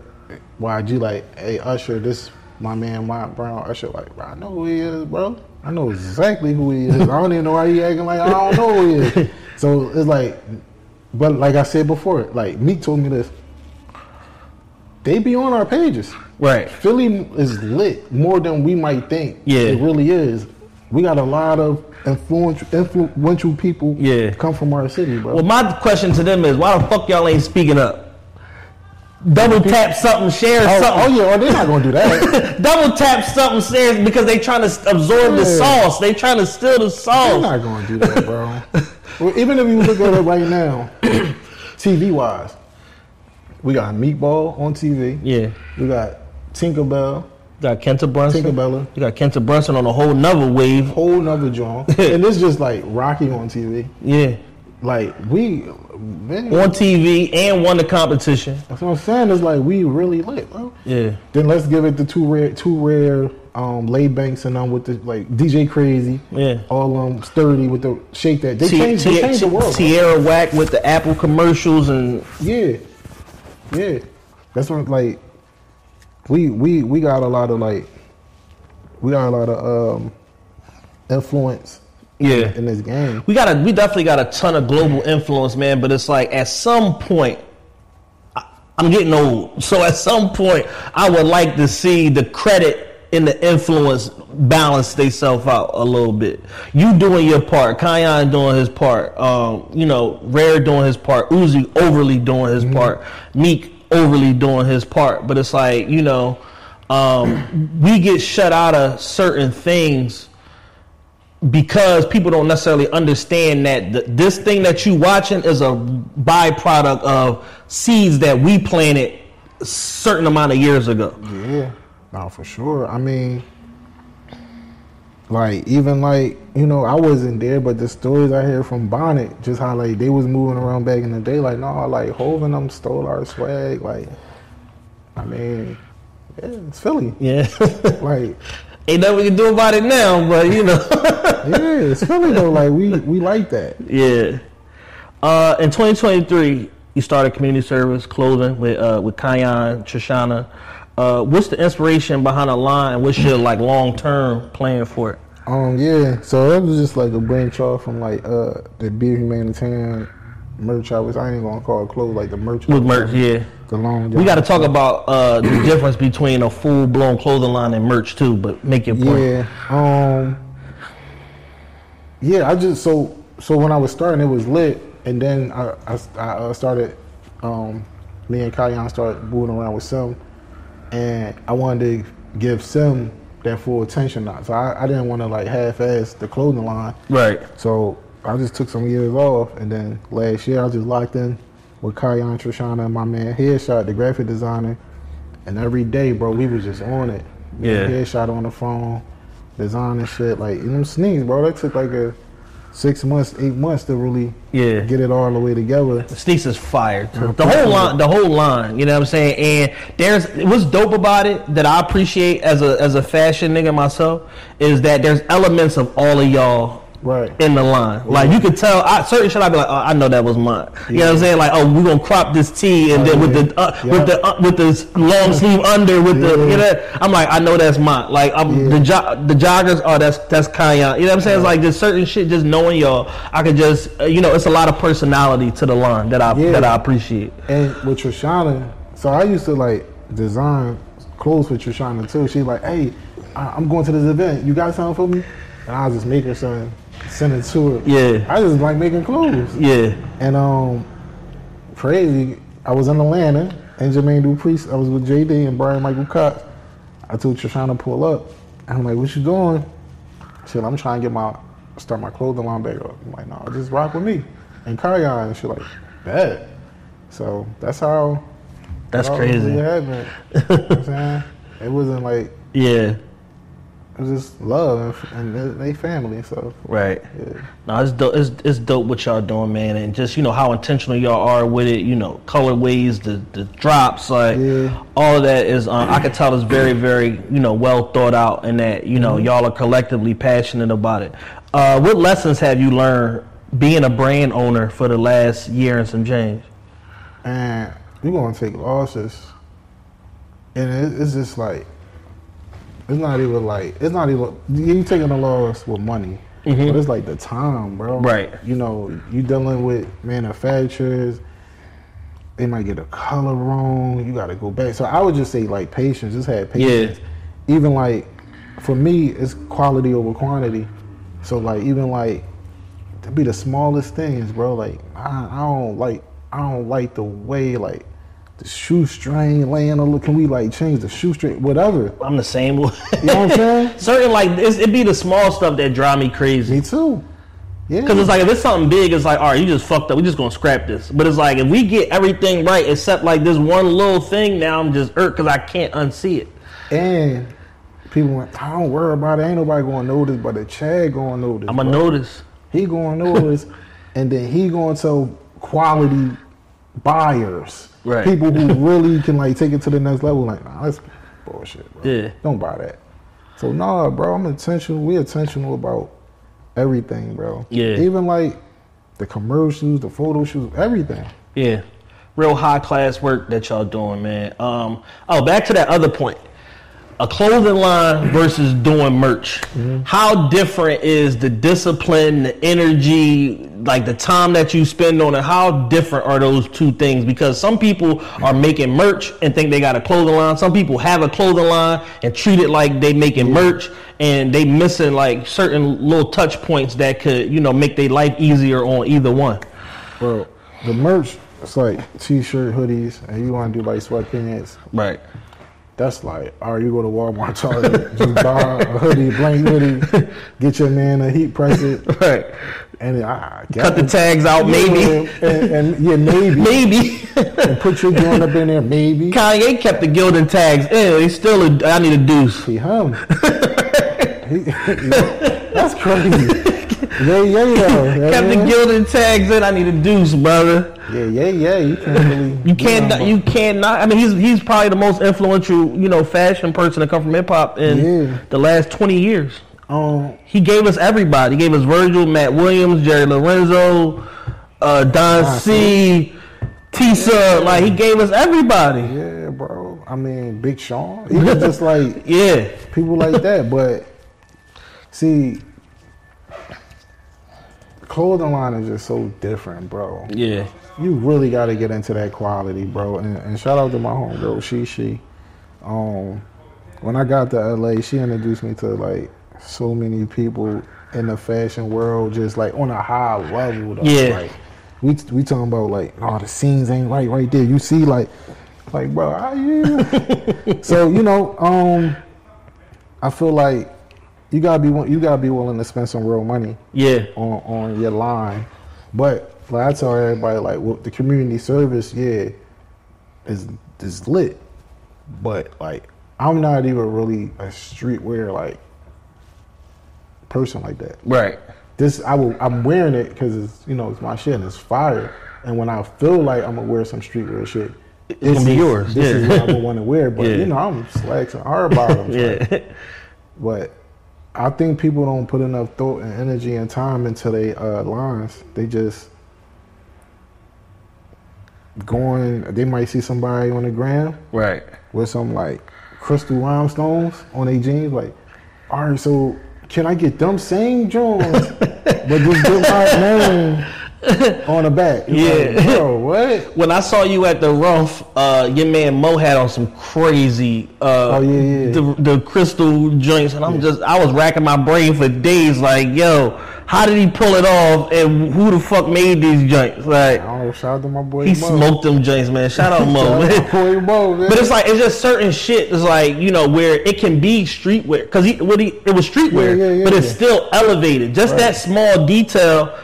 YG, like, hey, Usher, this my man Mont Brown. Usher, like, bro, I know who he is, bro. I know exactly who he is. I don't even know why he acting like I don't know who he is. So it's like, but like I said before, like, Meek told me this. They be on our pages. Right. Philly is lit more than we might think. Yeah. It really is. We got a lot of influential people come from our city, bro. Well, my question to them is, why the fuck y'all ain't speaking up? Double tap something, share something. Oh yeah, they're not gonna do that. Double tap something, share, because they trying to absorb the sauce. They trying to steal the sauce. They're not gonna do that, bro. Well, even if you look at it right now, TV wise, we got Meatball on TV. Yeah. We got Tinkerbell. Got Kenta Brunson. Tinkerbella. You got Kenta Brunson on a whole nother wave. Whole nother joint. And it's just like Rocky on TV. Yeah. Like man, on TV and won the competition. That's what I'm saying. It's like we really lit, bro. Yeah. Then let's give it to two rare Lay Banks and them with the like DJ Crazy. Yeah. All Sturdy with the Shake That. They changed the world. Tierra Whack with the Apple commercials and yeah. That's what like we got a lot of influence. Yeah. In this game. We definitely got a ton of global influence, man, but it's like at some point I'm getting old. So at some point I would like to see the credit and the influence balance themselves out a little bit. You doing your part, Kyon doing his part, Rare doing his part, Uzi overly doing his part, Meek overly doing his part. But it's like, we get shut out of certain things because people don't necessarily understand that this thing that you watching is a byproduct of seeds that we planted a certain amount of years ago. Yeah. No, for sure. I mean, like, even like, I wasn't there, but the stories I hear from Bonnet, just how like they was moving around back in the day, like, no, like Hov and them stole our swag. Like, I mean, yeah, it's Philly. Yeah. Like, ain't nothing we can do about it now, but yeah, it's Philly though. Like, we like that. Yeah. In 2023, you started community service clothing with Kyon, Trishana. What's the inspiration behind the line? What's your like long term plan for it? Yeah. So that was just like a branch off from like the Beer Humanitarian merch. I ain't gonna call it clothes, like the merch. With merch, yeah. The long. We got to talk about the difference between a full blown clothing line and merch too. But make your point. Yeah. Yeah. I just so when I was starting, it was lit, and then I started. Me and Kyon started moving around with Sim. And I wanted to give Sim that full attention now. So I didn't want to like half-ass the clothing line. Right. So I just took some years off. And then last year I just locked in with Kyon, Trishana, and my man Headshot, the graphic designer. And every day, bro, we was just on it. Yeah. Headshot on the phone, designing shit. Like, them sneaks, bro, that took like a 6 months, 8 months to really get it all the way together. The sneaks is fire too. The whole line, you know what I'm saying? And what's dope about it that I appreciate as a fashion nigga myself is that there's elements of all of y'all in the line. Yeah. Like, you could tell certain shit I'd be like, oh, I know that was mine. You know what I'm saying? Like, oh, we're gonna crop this tee and then with the long sleeve under I'm like, I know that's mine. Like, the joggers, oh, that's Kyon. You know what I'm saying? It's like just certain shit, just knowing y'all, I could just it's a lot of personality to the line that I appreciate. And with Trishana, so I used to like design clothes for Trishana too. She's like, hey, I'm going to this event. You got something for me? And I was just make her something, send it to her. Yeah. I just like making clothes. Yeah. And crazy, I was in Atlanta and Jermaine Dupri, I was with JD and Brian Michael Cox. I told Trishana to pull up. And I'm like, what you doing? She said, I'm trying to start my clothing line back up. I'm like, no, just rock with me. And Kyon, and she like, bet. So that's how. That's crazy. It happened. You know what I'm saying? It wasn't like. Yeah. It was just love and they family, so right. Yeah. No, it's dope. It's dope what y'all doing, man, and just how intentional y'all are with it. Colorways, the drops, like all of that is. I can tell it's very, very well thought out, and that y'all are collectively passionate about it. What lessons have you learned being a brand owner for the last year and some change? And you're gonna take losses, and it's just like. It's not even you taking a loss with money, but it's like the time, bro. Right. You dealing with manufacturers. They might get a color wrong. You got to go back. So I would just say like patience. Just have patience. Yeah. Even like for me, it's quality over quantity. So like even like to be the smallest things, bro. Like I don't like the way like. The shoestring laying on. Can we like change the shoestring? Whatever. I'm the same way. You know what I'm saying? Certain like it be the small stuff that drive me crazy. Me too. Yeah. Because it's like if it's something big, it's like all right, you just fucked up. We just gonna scrap this. But it's like if we get everything right except like this one little thing, now I'm just irked because I can't unsee it. And people went, I don't worry about it. Ain't nobody gonna notice, but the Chad gonna notice. I'm gonna notice. He gonna notice, and then he gonna tell quality buyers. Right. People who really can like take it to the next level, like, nah, that's bullshit, bro. Yeah. Don't buy that. So nah, bro, I'm intentional. We intentional about everything, bro. Yeah. Even like the commercials, the photo shoots, everything. Yeah. Real high class work that y'all doing, man. Back to that other point. A clothing line versus doing merch. Mm-hmm. How different is the discipline, the energy, like the time that you spend on it? How different are those two things? Because some people are making merch and think they got a clothing line. Some people have a clothing line and treat it like they making merch, and they missing like certain little touch points that could, make their life easier on either one. Bro, the merch, it's like t-shirt, hoodies, and you want to do like sweatpants. Right. That's like, all right, you go to Walmart, Target, just buy a hoodie, blank hoodie, get your man a heat press it. Right. And cut the tags out, maybe. And maybe. Maybe. And put your joint up in there, maybe. Kanye kept the gilded tags in. He's still I need a deuce. He hum. That's crazy. Yeah. Kept the gilded tags in. I need a deuce, brother. Yeah. You can't really. You cannot. I mean, he's probably the most influential, fashion person to come from hip hop in the last 20 years. He gave us everybody. He gave us Virgil, Matt Williams, Jerry Lorenzo, Don C, Tisa. Like, he gave us everybody. Yeah, bro. I mean, Big Sean. Even just like people like that. But see, clothing line is just so different, bro. Yeah. You really got to get into that quality, bro. And shout out to my homegirl, she. When I got to LA, she introduced me to like so many people in the fashion world, just like on a high level. Though. Yeah. Like we talking about like, the scenes ain't right there. You see, like bro, So I feel like you gotta be willing to spend some real money. Yeah. On your line, but. Like I tell everybody, like, well, the community service, is lit, but like I'm not even really a streetwear like person like that. Right. I'm wearing it because it's it's my shit and it's fire. And when I feel like I'm gonna wear some streetwear shit, it's gonna be yours. This is what I would want to wear. But I'm slacks and hard bottoms. Yeah. But I think people don't put enough thought and energy and time into their lines. They just they might see somebody on the gram with some like crystal rhinestones on their jeans, like, all right, so can I get them same Jones but just get my name on the back? Like, bro, what? When I saw you at the Ruff, your man Mo had on some crazy the crystal joints, and I was racking my brain for days, like, yo, how did he pull it off, and who the fuck made these joints? Like, I don't know, shout out to my boy he Mo. Smoked them joints, man. Shout out Mo. Boy Mo, man. But it's like, it's just certain shit is like, where it can be streetwear, because it was streetwear, but it's still elevated. Just that small detail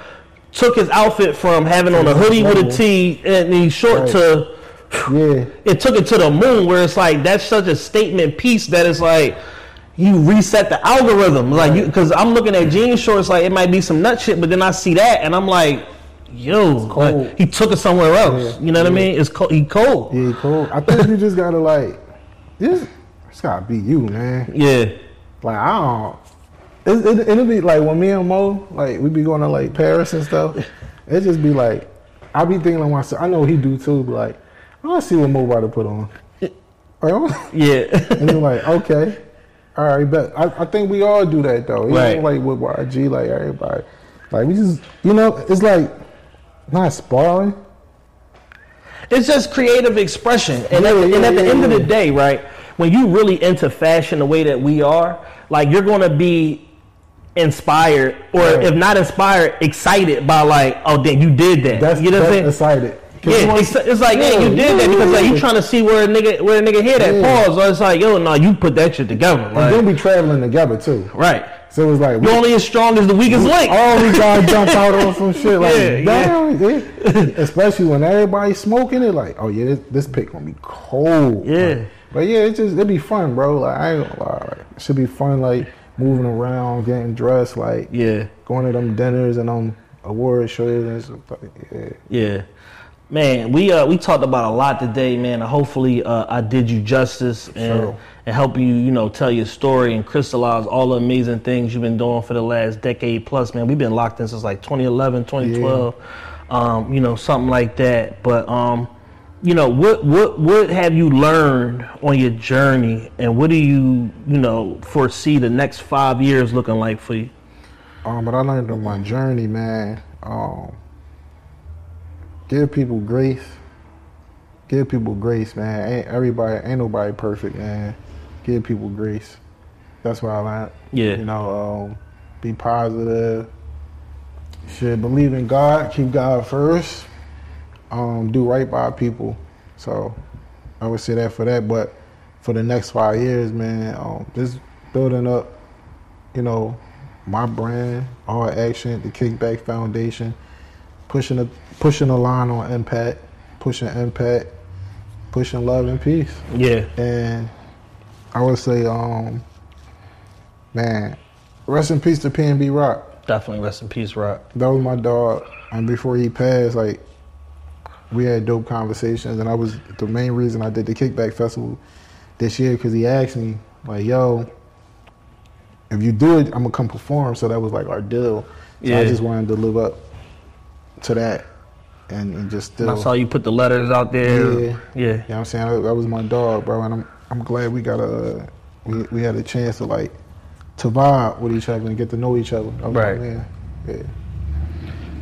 took his outfit from having on a hoodie with a tee and these short to it took it to the moon, where it's like that's such a statement piece that it's like you reset the algorithm, like because I'm looking at jean shorts, like it might be some nut shit, but then I see that and I'm like, yo, like, he took it somewhere else. You know what I mean? It's cold. He cold. Yeah, he cold. I think you just gotta like this. It's gotta be you, man. Yeah. Like I don't. It'll be like when me and Mo, like we be going to like Paris and stuff. It just be like I be thinking like myself. I know he do too. But like I want to see what Mo about to put on. And you're like, okay, all right, but I think we all do that though. Even like with YG, like everybody, like we just it's like not sparring. It's just creative expression, and at the end of the day, right? When you really into fashion the way that we are, like you're gonna be inspired, or if not inspired, excited by like, oh damn, you did that. That's, you know what I'm saying? Excited. Yeah, it's like, hey, you did that because like you trying to see where a nigga head at. Pause. Or it's like, yo, no, you put that shit together. And then we traveling together too. Right. So it was like you're only as strong as the weakest link. All we gotta jump out on some shit like damn. Especially when everybody's smoking it, like, oh yeah, this pick gonna be cold. Yeah. But yeah, it'd be fun, bro. Like I ain't gonna lie, like, it should be fun, like moving around, getting dressed, like going to them dinners and award shows and stuff. Like, yeah. Man, we talked about a lot today, man. Hopefully, I did you justice and help you, tell your story and crystallize all the amazing things you've been doing for the last decade plus, man. We've been locked in since like 2011, 2012, something like that. But what have you learned on your journey, and what do you foresee the next 5 years looking like for you? But I learned on my journey, man. Give people grace. Give people grace, man. Ain't nobody perfect, man. Give people grace. That's what I learned. Yeah. Be positive. Should believe in God. Keep God first. Do right by people. So I would say that for that. But for the next 5 years, man, just building up, my brand, All Action, the Kickback Foundation, pushing the line on impact, pushing love and peace. Yeah. And I would say, man, rest in peace to P&B Rock. Definitely rest in peace, Rock. That was my dog. And before he passed, like, we had dope conversations, and that was the main reason I did the Kickback Festival this year, because he asked me, like, yo, if you do it, I'm going to come perform. So that was like our deal. So I just wanted to live up to that and just still. I saw you put the letters out there. Yeah. You know what I'm saying? That was my dog, bro. And I'm glad we got we had a chance to vibe with each other and get to know each other. Right. Like, yeah.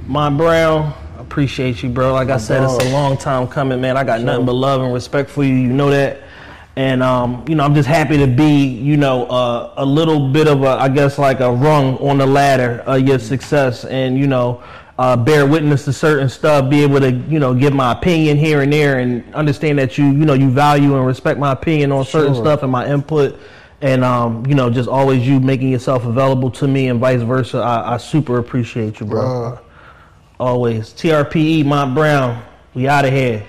Mont Brown, appreciate you, bro. Like I said, it's a long time coming, man. I got nothing but love and respect for you. You know that. And, I'm just happy to be, a little bit of a rung on the ladder of your success and, bear witness to certain stuff, be able to, give my opinion here and there and understand that you value and respect my opinion on certain stuff and my input. And, just always you making yourself available to me and vice versa. I super appreciate you, bro. Always. TRPE, Mont Brown. We out of here.